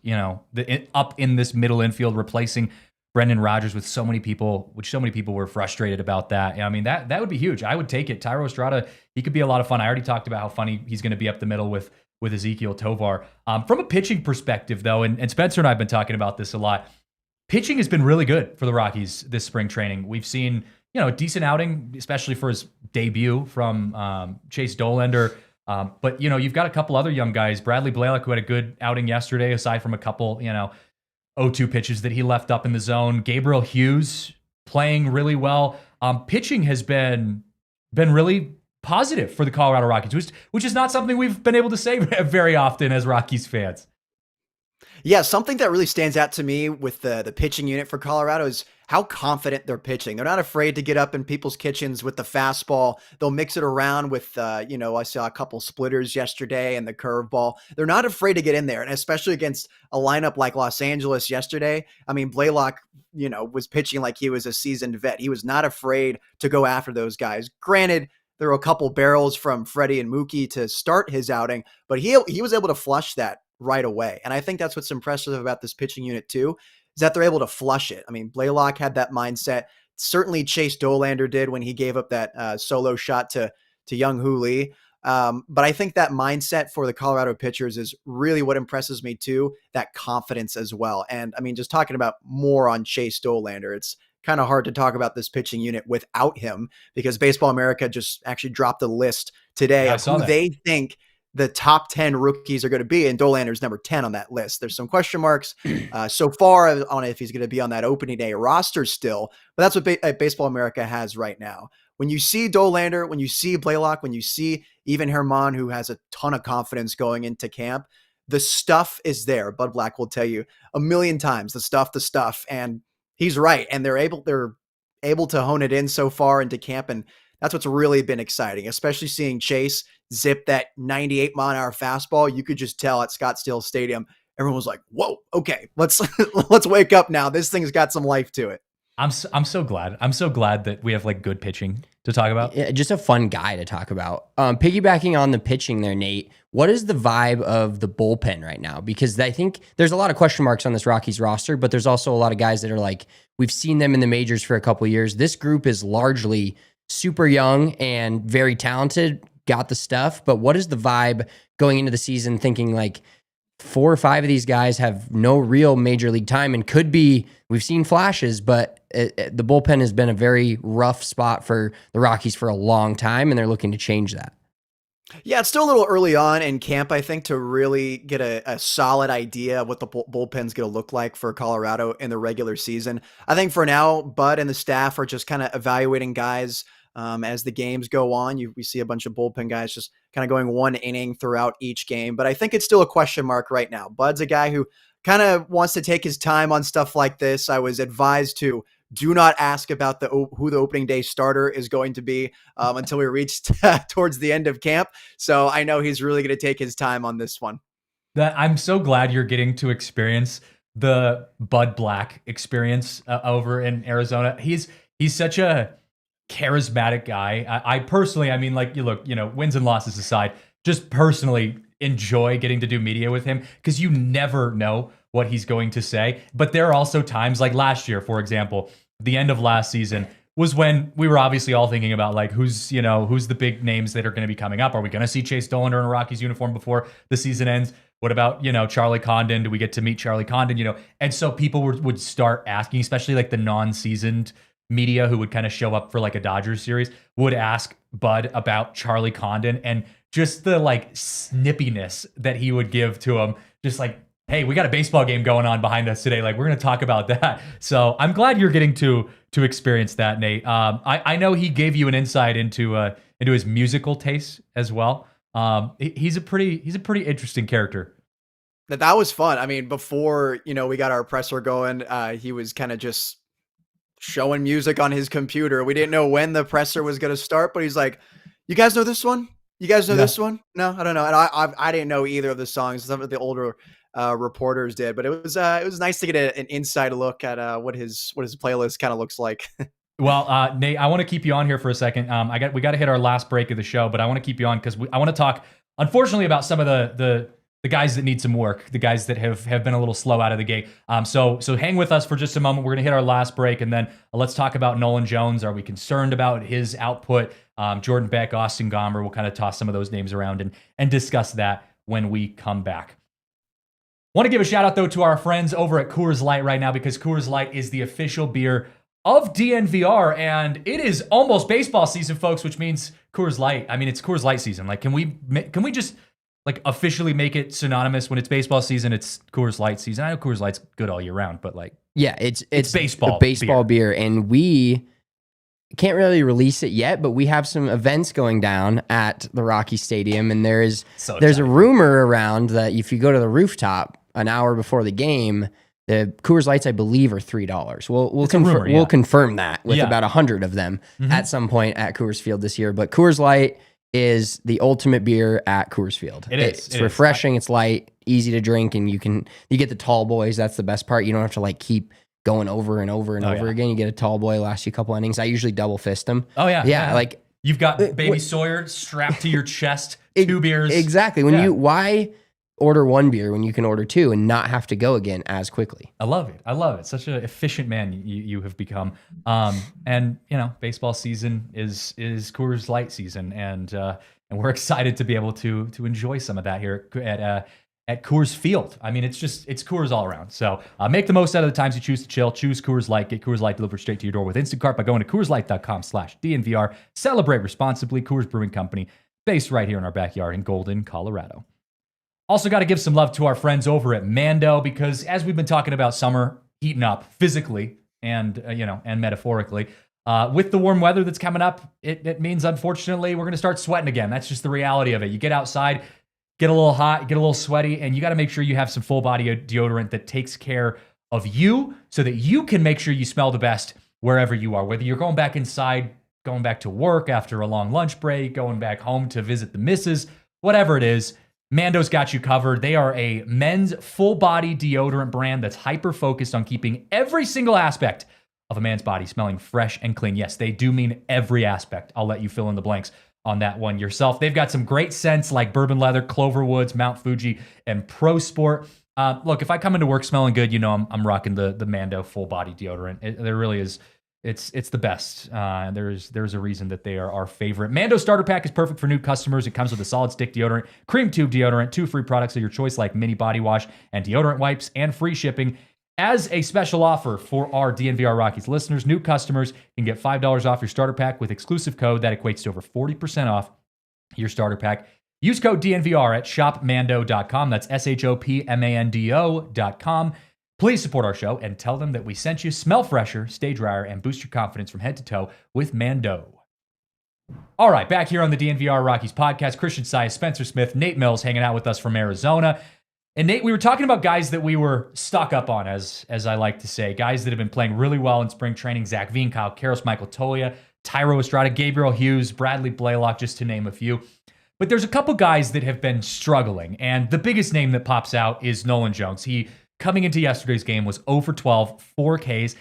up in this middle infield, replacing Brendan Rodgers with so many people were frustrated about that. I mean, that would be huge. I would take it. Tyro Estrada, he could be a lot of fun. I already talked about how funny he's going to be up the middle with Ezequiel Tovar. From a pitching perspective, though, and Spencer and I have been talking about this a lot, pitching has been really good for the Rockies this spring training. We've seen, a decent outing, especially for his debut from Chase Dollander. But, you've got a couple other young guys. Bradley Blaylock, who had a good outing yesterday, aside from a couple, 0-2 pitches that he left up in the zone. Gabriel Hughes playing really well. Pitching has been really positive for the Colorado Rockies, which is not something we've been able to say very often as Rockies fans. Yeah, something that really stands out to me with the pitching unit for Colorado is how confident they're pitching. They're not afraid to get up in people's kitchens with the fastball. They'll mix it around with, I saw a couple splitters yesterday and the curveball. They're not afraid to get in there, and especially against a lineup like Los Angeles yesterday. I mean, Blaylock, was pitching like he was a seasoned vet. He was not afraid to go after those guys. Granted, there were a couple barrels from Freddie and Mookie to start his outing, but he was able to flush that right away. And I think that's what's impressive about this pitching unit too, is that they're able to flush it. I mean, Blaylock had that mindset. Certainly Chase Dollander did when he gave up that solo shot to Young Hoo Lee. But I think that mindset for the Colorado pitchers is really what impresses me too, that confidence as well. And I mean, just talking about more on Chase Dollander, it's kind of hard to talk about this pitching unit without him, because Baseball America just actually dropped a list today of who they think the top 10 rookies are going to be, and Dollander's number 10 on that list. There's some question marks so far on if he's going to be on that opening day roster still, but that's what Baseball America has right now. When you see Dollander, when you see Blaylock, when you see even Herman, who has a ton of confidence going into camp, the stuff is there. Bud Black will tell you a million times, the stuff, and he's right. And they're able to hone it in so far into camp, and that's what's really been exciting, especially seeing Chase zip that 98-mile-an-hour fastball. You could just tell at Scottsdale Stadium, everyone was like, whoa, okay, let's wake up now. This thing's got some life to it. I'm so glad. I'm so glad that we have good pitching to talk about. Yeah, just a fun guy to talk about. Piggybacking on the pitching there, Nate, what is the vibe of the bullpen right now? Because I think there's a lot of question marks on this Rockies roster, but there's also a lot of guys that are we've seen them in the majors for a couple of years. This group is largely super young and very talented, got the stuff, but what is the vibe going into the season thinking 4 or 5 of these guys have no real major league time and could be, we've seen flashes, but the bullpen has been a very rough spot for the Rockies for a long time, and they're looking to change that. Yeah, it's still a little early on in camp, I think, to really get a solid idea of what the bullpen's going to look like for Colorado in the regular season. I think for now, Bud and the staff are just kind of evaluating guys as the games go on. We see a bunch of bullpen guys just kind of going one inning throughout each game, but I think it's still a question mark right now. Bud's a guy who kind of wants to take his time on stuff like this. I was advised to do not ask about who the opening day starter is going to be until we reach towards the end of camp. So I know he's really going to take his time on this one. I'm so glad you're getting to experience the Bud Black experience over in Arizona. He's such a charismatic guy. I personally, wins and losses aside, just personally enjoy getting to do media with him because you never know what he's going to say. But there are also times like last year, for example, the end of last season was when we were obviously all thinking about who's the big names that are going to be coming up. Are we going to see Chase Dollander in a Rockies uniform before the season ends? What about, Charlie Condon? Do we get to meet Charlie Condon? And so people would start asking, especially like the non-seasoned media who would kind of show up for like a Dodgers series, would ask Bud about Charlie Condon, and just the like snippiness that he would give to him, just like, hey, we got a baseball game going on behind us today. Like, we're going to talk about that. So I'm glad you're getting to experience that, Nate. I know he gave you an insight into his musical tastes as well. He's a pretty interesting character. That was fun. I mean, before, we got our presser going, he was kind of just showing music on his computer. We didn't know when the presser was going to start, but he's like, you guys know this one? You guys know this one? No, I don't know. And I didn't know either of the songs. Some of the older reporters did, but it was nice to get an inside look at what his playlist kind of looks like. Well, Nate, I want to keep you on here for a second. We got to hit our last break of the show, but I want to keep you on because I want to talk, unfortunately, about some of the guys that need some work, the guys that have been a little slow out of the gate. So hang with us for just a moment. We're going to hit our last break, and then let's talk about Nolan Jones. Are we concerned about his output? Jordan Beck, Austin Gomber. We'll kind of toss some of those names around and discuss that when we come back. Want to give a shout out, though, to our friends over at Coors Light right now, because Coors Light is the official beer of DNVR, and it is almost baseball season, folks, which means Coors Light. I mean, it's Coors Light season. Like, can we just like officially make it synonymous? When it's baseball season, it's Coors Light season. I know Coors Light's good all year round, but like, yeah, it's baseball, a baseball beer, and we can't really release it yet, but we have some events going down at the Rockies Stadium, and there's a rumor around that if you go to the rooftop an hour before the game, the Coors Lights, I believe, are $3. We'll confirm that with about 100 of them at some point at Coors Field this year. But Coors Light is the ultimate beer at Coors Field. It's refreshing. It's light, easy to drink, and you get the tall boys. That's the best part. You don't have to like keep going over and over and over again. You get a tall boy, last you a couple innings. I usually double fist them. Oh yeah, yeah. Like you've got Baby Sawyer strapped to your chest. 2 beers. Exactly. Why order 1 beer when you can order 2 and not have to go again as quickly? I love it. Such an efficient man you have become. And baseball season is Coors Light season, and we're excited to be able to enjoy some of that here at Coors Field. I mean, it's Coors all around. So make the most out of the times you choose to chill. Choose Coors Light. Get Coors Light delivered straight to your door with Instacart by going to CoorsLight.com/DNVR. Celebrate responsibly. Coors Brewing Company, based right here in our backyard in Golden, Colorado. Also got to give some love to our friends over at Mando, because as we've been talking about summer heating up physically and metaphorically, with the warm weather that's coming up, it means, unfortunately, we're going to start sweating again. That's just the reality of it. You get outside, get a little hot, get a little sweaty, and you got to make sure you have some full body deodorant that takes care of you so that you can make sure you smell the best wherever you are. Whether you're going back inside, going back to work after a long lunch break, going back home to visit the missus, whatever it is, Mando's got you covered. They are a men's full-body deodorant brand that's hyper-focused on keeping every single aspect of a man's body smelling fresh and clean. Yes, they do mean every aspect. I'll let you fill in the blanks on that one yourself. They've got some great scents like Bourbon Leather, Clover Woods, Mount Fuji, and Pro Sport. Look, if I come into work smelling good, I'm rocking the Mando full-body deodorant. There really is. It's the best. There's a reason that they are our favorite. Mando Starter Pack is perfect for new customers. It comes with a solid stick deodorant, cream tube deodorant, 2 free products of your choice like mini body wash and deodorant wipes, and free shipping. As a special offer for our DNVR Rockies listeners, new customers can get $5 off your starter pack with exclusive code that equates to over 40% off your starter pack. Use code DNVR at shopmando.com. That's shopmando.com. Please support our show and tell them that we sent you. Smell fresher, stay drier, and boost your confidence from head to toe with Mando. All right, back here on the DNVR Rockies podcast, Christian Saez, Spencer Smith, Nate Mills hanging out with us from Arizona. And Nate, we were talking about guys that we were stock up on, as I like to say, guys that have been playing really well in spring training. Zach Veen, Kyle Karros, Michael Toglia, Tyro Estrada, Gabriel Hughes, Bradley Blaylock, just to name a few. But there's a couple guys that have been struggling, and the biggest name that pops out is Nolan Jones. He, coming into yesterday's game, was 0 for 12, 4 Ks.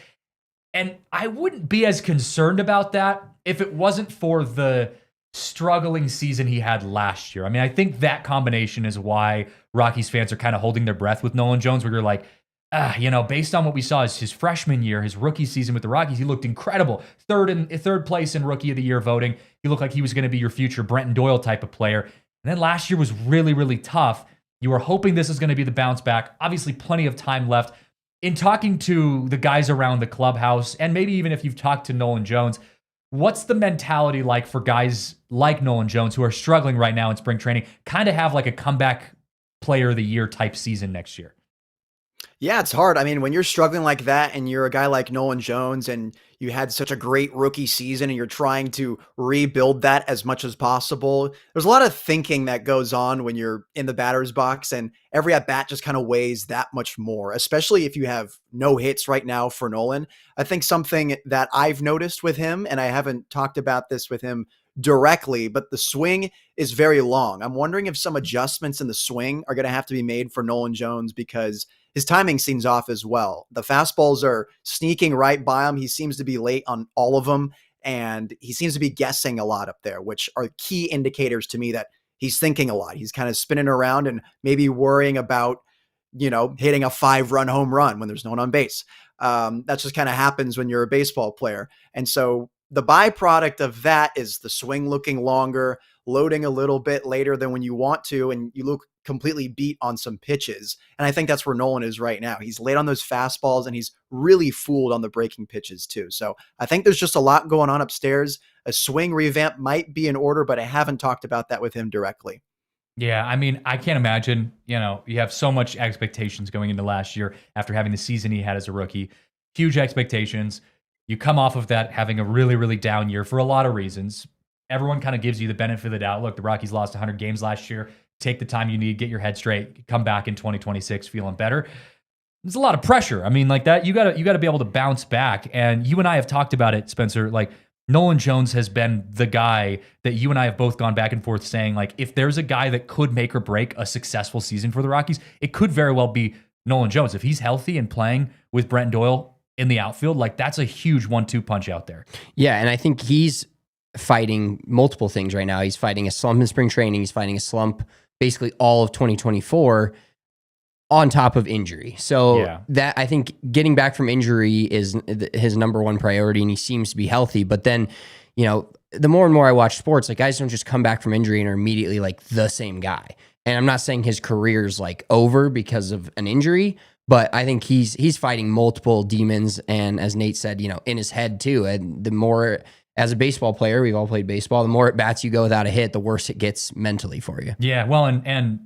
And I wouldn't be as concerned about that if it wasn't for the struggling season he had last year. I mean, I think that combination is why Rockies fans are kind of holding their breath with Nolan Jones, where you're like, based on what we saw as his freshman year, his rookie season with the Rockies, he looked incredible. Third place in Rookie of the Year voting. He looked like he was going to be your future Brenton Doyle type of player. And then last year was really, really tough. You are hoping this is going to be the bounce back. Obviously, plenty of time left. In talking to the guys around the clubhouse, and maybe even if you've talked to Nolan Jones, what's the mentality like for guys like Nolan Jones who are struggling right now in spring training, kind of have like a comeback player of the year type season next year? Yeah, it's hard. I mean, when you're struggling like that and you're a guy like Nolan Jones and you had such a great rookie season and you're trying to rebuild that as much as possible, there's a lot of thinking that goes on when you're in the batter's box, and every at bat just kind of weighs that much more, especially if you have no hits right now for Nolan. I think something that I've noticed with him, and I haven't talked about this with him directly, but the swing is very long. I'm wondering if some adjustments in the swing are going to have to be made for Nolan Jones because his timing seems off as well. The fastballs are sneaking right by him. He seems to be late on all of them, and he seems to be guessing a lot up there, which are key indicators to me that he's thinking a lot. He's kind of spinning around and maybe worrying about, hitting a 5-run home run when there's no one on base. That just kind of happens when you're a baseball player. And so the byproduct of that is the swing looking longer, loading a little bit later than when you want to, and you look completely beat on some pitches. And I think that's where Nolan is right now. He's late on those fastballs and he's really fooled on the breaking pitches too. So I think there's just a lot going on upstairs. A swing revamp might be in order, but I haven't talked about that with him directly. Yeah, I mean, I can't imagine, you have so much expectations going into last year after having the season he had as a rookie. Huge expectations. You come off of that having a really, really down year for a lot of reasons. Everyone kind of gives you the benefit of the doubt. Look, the Rockies lost 100 games last year. Take the time you need, get your head straight, come back in 2026 feeling better. There's a lot of pressure. I mean, like that, you gotta be able to bounce back. And you and I have talked about it, Spencer. Like, Nolan Jones has been the guy that you and I have both gone back and forth saying, like, if there's a guy that could make or break a successful season for the Rockies, it could very well be Nolan Jones. If he's healthy and playing with Brent Doyle in the outfield, like, that's a huge 1-2 punch out there. Yeah, and I think he's fighting multiple things right now. He's fighting a slump in spring training. He's fighting a slump basically all of 2024 on top of injury. So that, I think, getting back from injury is his number one priority, and he seems to be healthy. But then, the more and more I watch sports, like, guys don't just come back from injury and are immediately like the same guy. And I'm not saying his career's like over because of an injury, but I think he's fighting multiple demons. And as Nate said, in his head too. And the more, as a baseball player, we've all played baseball, the more at bats you go without a hit, the worse it gets mentally for you. Yeah, well, and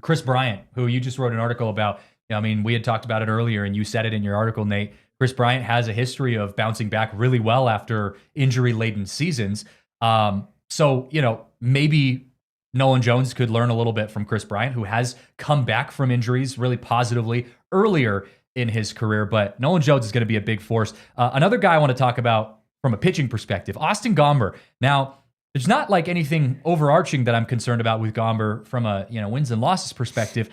Kris Bryant, who you just wrote an article about, I mean, we had talked about it earlier, and you said it in your article, Nate. Kris Bryant has a history of bouncing back really well after injury-laden seasons. So, maybe Nolan Jones could learn a little bit from Kris Bryant, who has come back from injuries really positively earlier in his career. But Nolan Jones is going to be a big force. Another guy I want to talk about from a pitching perspective, Austin Gomber. Now, there's not like anything overarching that I'm concerned about with Gomber from a wins and losses perspective,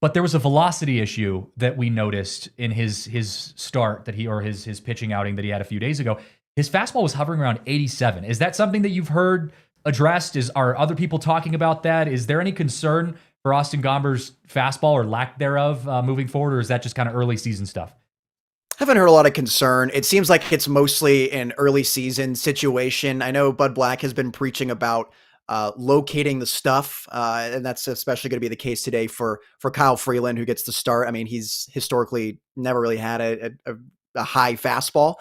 but there was a velocity issue that we noticed in his start that his pitching outing that he had a few days ago. His fastball was hovering around 87. Is that something that you've heard addressed? Are other people talking about that? Is there any concern for Austin Gomber's fastball or lack thereof moving forward, or is that just kind of early season stuff? Haven't heard a lot of concern. It seems like it's mostly an early season situation. I know Bud Black has been preaching about locating the stuff, and that's especially going to be the case today for Kyle Freeland, who gets the start. I mean, he's historically never really had a high fastball.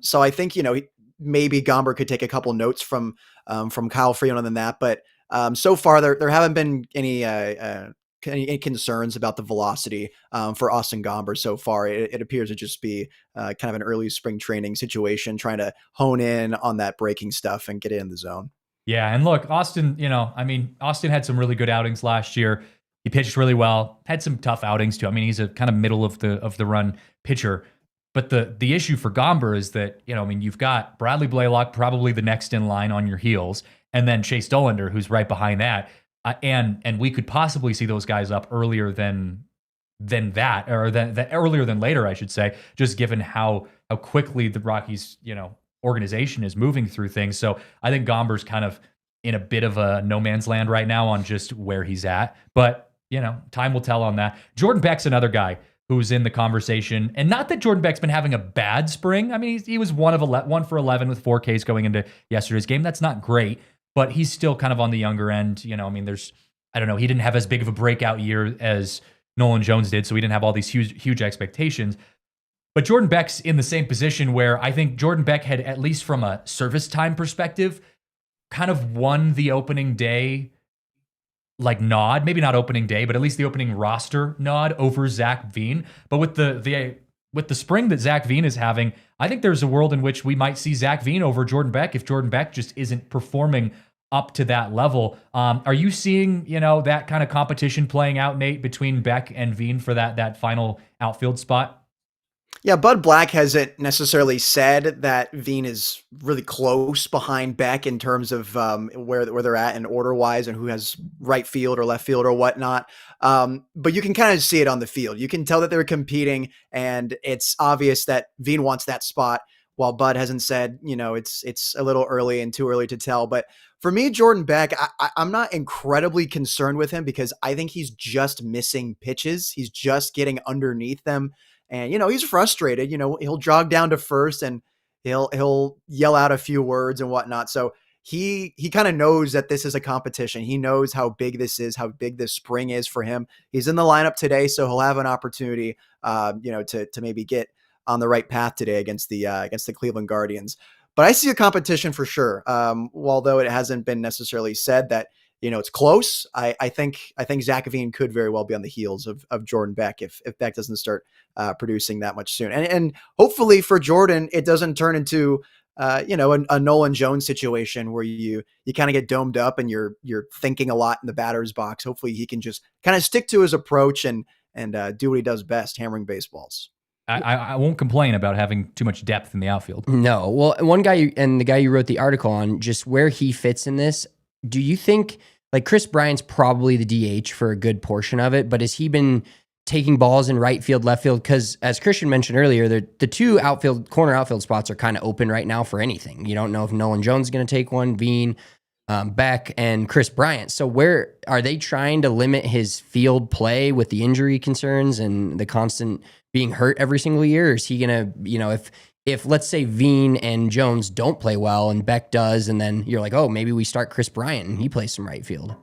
So I think, maybe Gomber could take a couple notes from Kyle Freeland on that. But so far, there haven't been any concerns about the velocity for Austin Gomber so far. It appears to just be kind of an early spring training situation, trying to hone in on that breaking stuff and get it in the zone. Yeah, and look, Austin, Austin had some really good outings last year. He pitched really well, had some tough outings too. I mean, he's a kind of middle of the run pitcher. But the issue for Gomber is that, you've got Bradley Blaylock, probably the next in line on your heels, and then Chase Dollander, who's right behind that. And we could possibly see those guys up earlier than that, or earlier than later, I should say, just given how quickly the Rockies, organization is moving through things. So I think Gomber's kind of in a bit of a no man's land right now on just where he's at. But, time will tell on that. Jordan Beck's another guy who's in the conversation. And not that Jordan Beck's been having a bad spring. I mean, he was 1 for 11 with 4 Ks going into yesterday's game. That's not great, but he's still kind of on the younger end. There's I don't know, he didn't have as big of a breakout year as Nolan Jones did, so we didn't have all these huge expectations. But Jordan Beck's in the same position where I think Jordan Beck had, at least from a service time perspective, kind of won the opening day like nod, maybe not opening day, but at least the opening roster nod over Zach Veen. But with the spring that Zach Veen is having, I think there's a world in which we might see Zach Veen over Jordan Beck if Jordan Beck just isn't performing up to that level. Are you seeing, that kind of competition playing out, Nate, between Beck and Veen for that final outfield spot? Yeah, Bud Black hasn't necessarily said that Veen is really close behind Beck in terms of where they're at in order wise and who has right field or left field or whatnot. But you can kind of see it on the field. You can tell that they're competing, and it's obvious that Veen wants that spot, while Bud hasn't said, it's a little early and too early to tell. But for me, Jordan Beck, I'm not incredibly concerned with him because I think he's just missing pitches. He's just getting underneath them. And, he's frustrated, he'll jog down to first and he'll yell out a few words and whatnot. So he kind of knows that this is a competition. He knows how big this is, how big this spring is for him. He's in the lineup today, so he'll have an opportunity, to maybe get on the right path today against the Cleveland Guardians. But I see a competition for sure. Although it hasn't been necessarily said that, it's close. I think Zach Veen could very well be on the heels of Jordan Beck if Beck doesn't start producing that much soon. And hopefully for Jordan, it doesn't turn into a Nolan Jones situation where you kind of get domed up and you're thinking a lot in the batter's box. Hopefully he can just kind of stick to his approach and do what he does best, hammering baseballs. I won't complain about having too much depth in the outfield. No. Well, one guy, and the guy you wrote the article on, just where he fits in this, do you think, like, Kris Bryant's probably the DH for a good portion of it, but has he been taking balls in right field, left field? Because as Christian mentioned earlier, the two corner outfield spots are kind of open right now for anything. You don't know if Nolan Jones is going to take one, Veen, Beck, and Kris Bryant. So where are they trying to limit his field play with the injury concerns and the constant being hurt every single year? Or is he going to, if let's say Veen and Jones don't play well and Beck does, and then you're like, oh, maybe we start Kris Bryant and he plays some right field.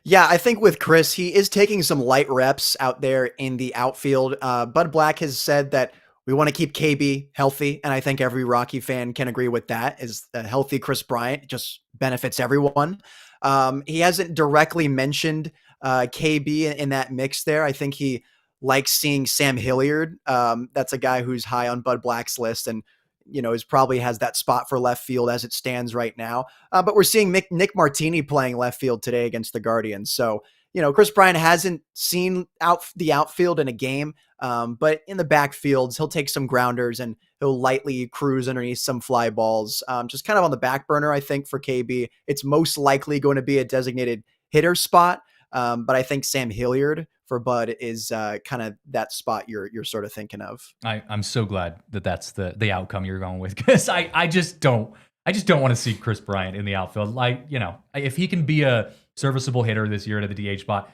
Yeah, I think with Kris, he is taking some light reps out there in the outfield. Bud Black has said that we want to keep KB healthy, and I think every Rocky fan can agree with that. Is a healthy Kris Bryant just benefits everyone. He hasn't directly mentioned KB in that mix there. I think he likes seeing Sam Hilliard. That's a guy who's high on Bud Black's list and, is probably has that spot for left field as it stands right now. But we're seeing Nick Martini playing left field today against the Guardians. So, Kris Bryant hasn't seen the outfield in a game, but in the backfields, he'll take some grounders and he'll lightly cruise underneath some fly balls. Just kind of on the back burner, I think, for KB. It's most likely going to be a designated hitter spot. But I think Sam Hilliard for Bud is kind of that spot you're sort of thinking of. I'm so glad that's the outcome you're going with, because I just don't want to see Kris Bryant in the outfield. Like, if he can be a serviceable hitter this year at the DH spot,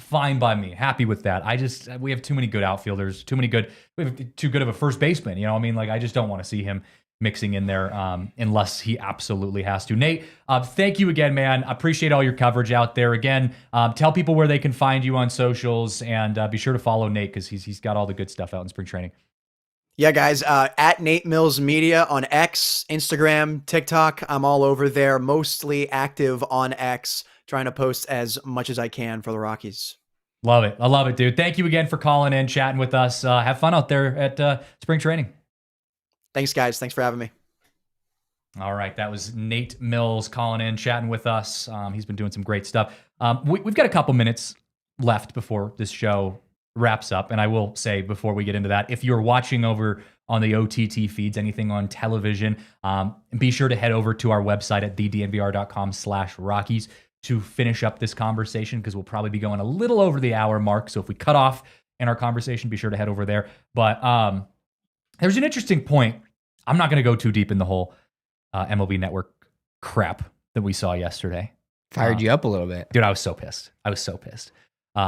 fine by me. Happy with that. We have too many good outfielders, we have too good of a first baseman. I just don't want to see him mixing in there unless he absolutely has to. Nate, thank you again, man. I appreciate all your coverage out there. Again, tell people where they can find you on socials, and be sure to follow Nate because he's got all the good stuff out in spring training. Yeah, guys, at Nate Mills Media on X, Instagram, TikTok. I'm all over there, mostly active on X, trying to post as much as I can for the Rockies. Love it. I love it, dude. Thank you again for calling in, chatting with us. Have fun out there at spring training. Thanks, guys. Thanks for having me. All right. That was Nate Mills calling in, chatting with us. He's been doing some great stuff. We've got a couple minutes left before this show wraps up. And I will say before we get into that, if you're watching over on the OTT feeds, anything on television, be sure to head over to our website at thednvr.com/Rockies to finish up this conversation, because we'll probably be going a little over the hour mark. So if we cut off in our conversation, be sure to head over there. But there's an interesting point. I'm not going to go too deep in the whole MLB Network crap that we saw yesterday. Fired you up a little bit. Dude, I was so pissed.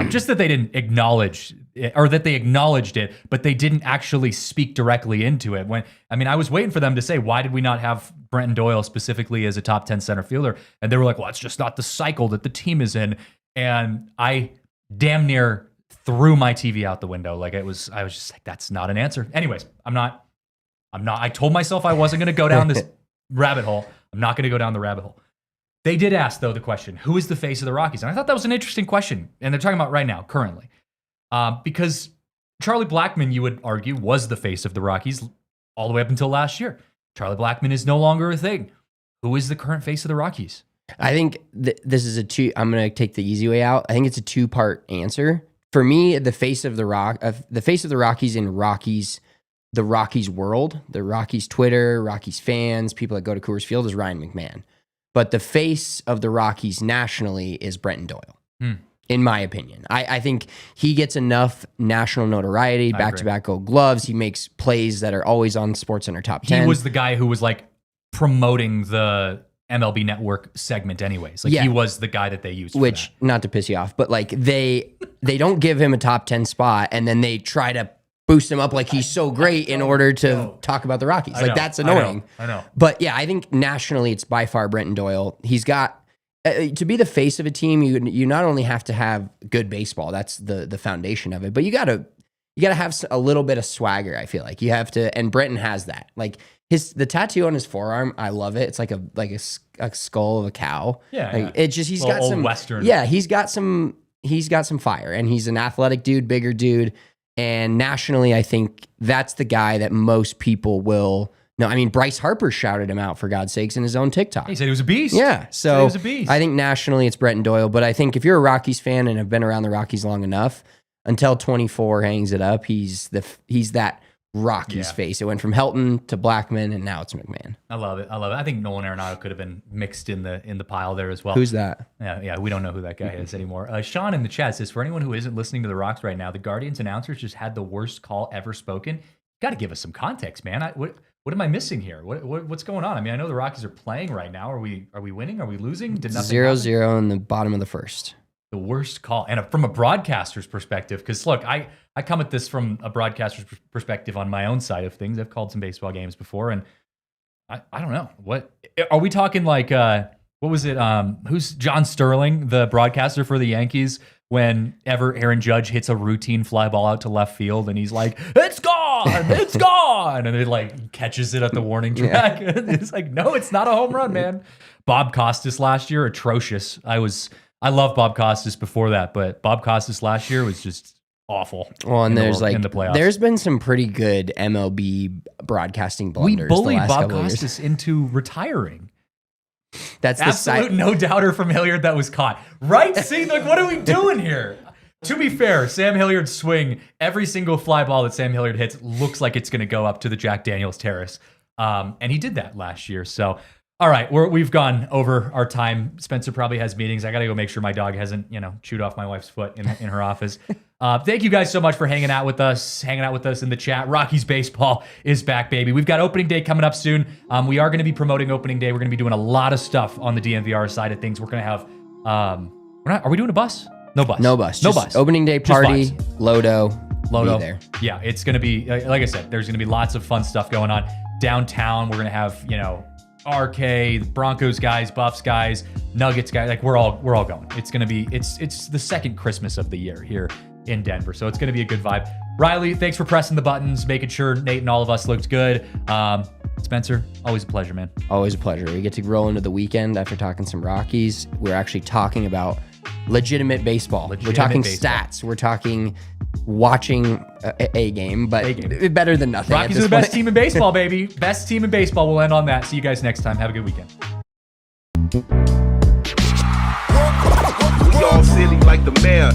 Just that they didn't acknowledge it, or that they acknowledged it, but they didn't actually speak directly into it. I was waiting for them to say, why did we not have Brenton Doyle specifically as a top 10 center fielder? And they were like, well, it's just not the cycle that the team is in. And I damn near threw my TV out the window. I was just like, that's not an answer. Anyways, I told myself I wasn't going to go down this rabbit hole. I'm not going to go down the rabbit hole. They did ask, though, the question, who is the face of the Rockies? And I thought that was an interesting question. And they're talking about right now, currently. Because Charlie Blackmon, you would argue, was the face of the Rockies all the way up until last year. Charlie Blackmon is no longer a thing. Who is the current face of the Rockies? I think this is I'm going to take the easy way out. I think it's a two-part answer. For me, the face of the Rockies in the Rockies world, the Rockies Twitter, Rockies fans, people that go to Coors Field is Ryan McMahon. But the face of the Rockies nationally is Brenton Doyle, in my opinion. I think he gets enough national notoriety, back-to-back Gold Gloves. He makes plays that are always on SportsCenter Top 10. He was the guy who was promoting the MLB Network segment anyways. He was the guy that they used for that. Not to piss you off, but they don't give him a top 10 spot and then they try to boost him up like he's so great in order to talk about the Rockies. That's annoying. I know. But yeah, I think nationally it's by far Brenton Doyle. He's got to be the face of a team. You not only have to have good baseball, that's the foundation of it, but you gotta have a little bit of swagger. I feel like you have to, and Brenton has that. The tattoo on his forearm, I love it. It's like a skull of a cow. Yeah, It's just he's got some Western. Yeah, he's got some fire, and he's an athletic dude, bigger dude. And nationally, I think that's the guy that most people will know. I mean, Bryce Harper shouted him out, for God's sakes, in his own TikTok. He said he was a beast. Yeah, so he was a beast. I think nationally it's Brenton Doyle, but I think if you're a Rockies fan and have been around the Rockies long enough, until 24 hangs it up, he's that Rockies face. It went from Helton to Blackmon, and now it's McMahon. I love it. I think Nolan Arenado could have been mixed in the pile there as well. Who's that? Yeah, we don't know who that guy is anymore. Sean in the chat says, for anyone who isn't listening to the Rocks right now, the Guardians announcers just had the worst call ever spoken. Got to give us some context, man. What am I missing here? What's going on? I mean, I know the Rockies are playing right now. Are we winning? Are we losing? Did nothing 0-0 in the bottom of the first. The worst call, and from a broadcaster's perspective, because look, I come at this from a broadcaster's perspective on my own side of things. I've called some baseball games before, and I don't know. What are we talking what was it? Who's John Sterling, the broadcaster for the Yankees, whenever Aaron Judge hits a routine fly ball out to left field, and he's like, it's gone, it's gone, and it catches it at the warning track. Yeah. It's like, no, it's not a home run, man. Bob Costas last year, atrocious. I love Bob Costas before that, but Bob Costas last year was just awful. Well, and in the playoffs. There's been some pretty good MLB broadcasting blunders. We bullied Bob Costas into retiring. That's the absolute no doubter from Hilliard that was caught. Right? See, what are we doing here? To be fair, Sam Hilliard's swing, every single fly ball that Sam Hilliard hits looks like it's going to go up to the Jack Daniels terrace. And he did that last year. So, all right, we've gone over our time. Spencer probably has meetings. I got to go make sure my dog hasn't, chewed off my wife's foot in her office. Thank you guys so much for hanging out with us in the chat. Rockies baseball is back, baby. We've got opening day coming up soon. We are going to be promoting opening day. We're going to be doing a lot of stuff on the DNVR side of things. We're going to have, are we doing a bus? No bus. Opening day party, Lodo. Be there. Yeah, it's going to be, like I said, there's going to be lots of fun stuff going on. Downtown, we're going to have, RK, Broncos guys, Buffs guys, Nuggets guys, we're all going. It's gonna be it's the second Christmas of the year here in Denver, so it's gonna be a good vibe. Riley, thanks for pressing the buttons, making sure Nate and all of us looked good. Spencer, always a pleasure, man. Always a pleasure. We get to roll into the weekend after talking some Rockies. We're actually talking about legitimate baseball. We're talking stats. We're talking watching a game, but better than nothing. Rockies are the best team in baseball, baby. Best team in baseball. We'll end on that. See you guys next time. Have a good weekend. We all silly like the mayor.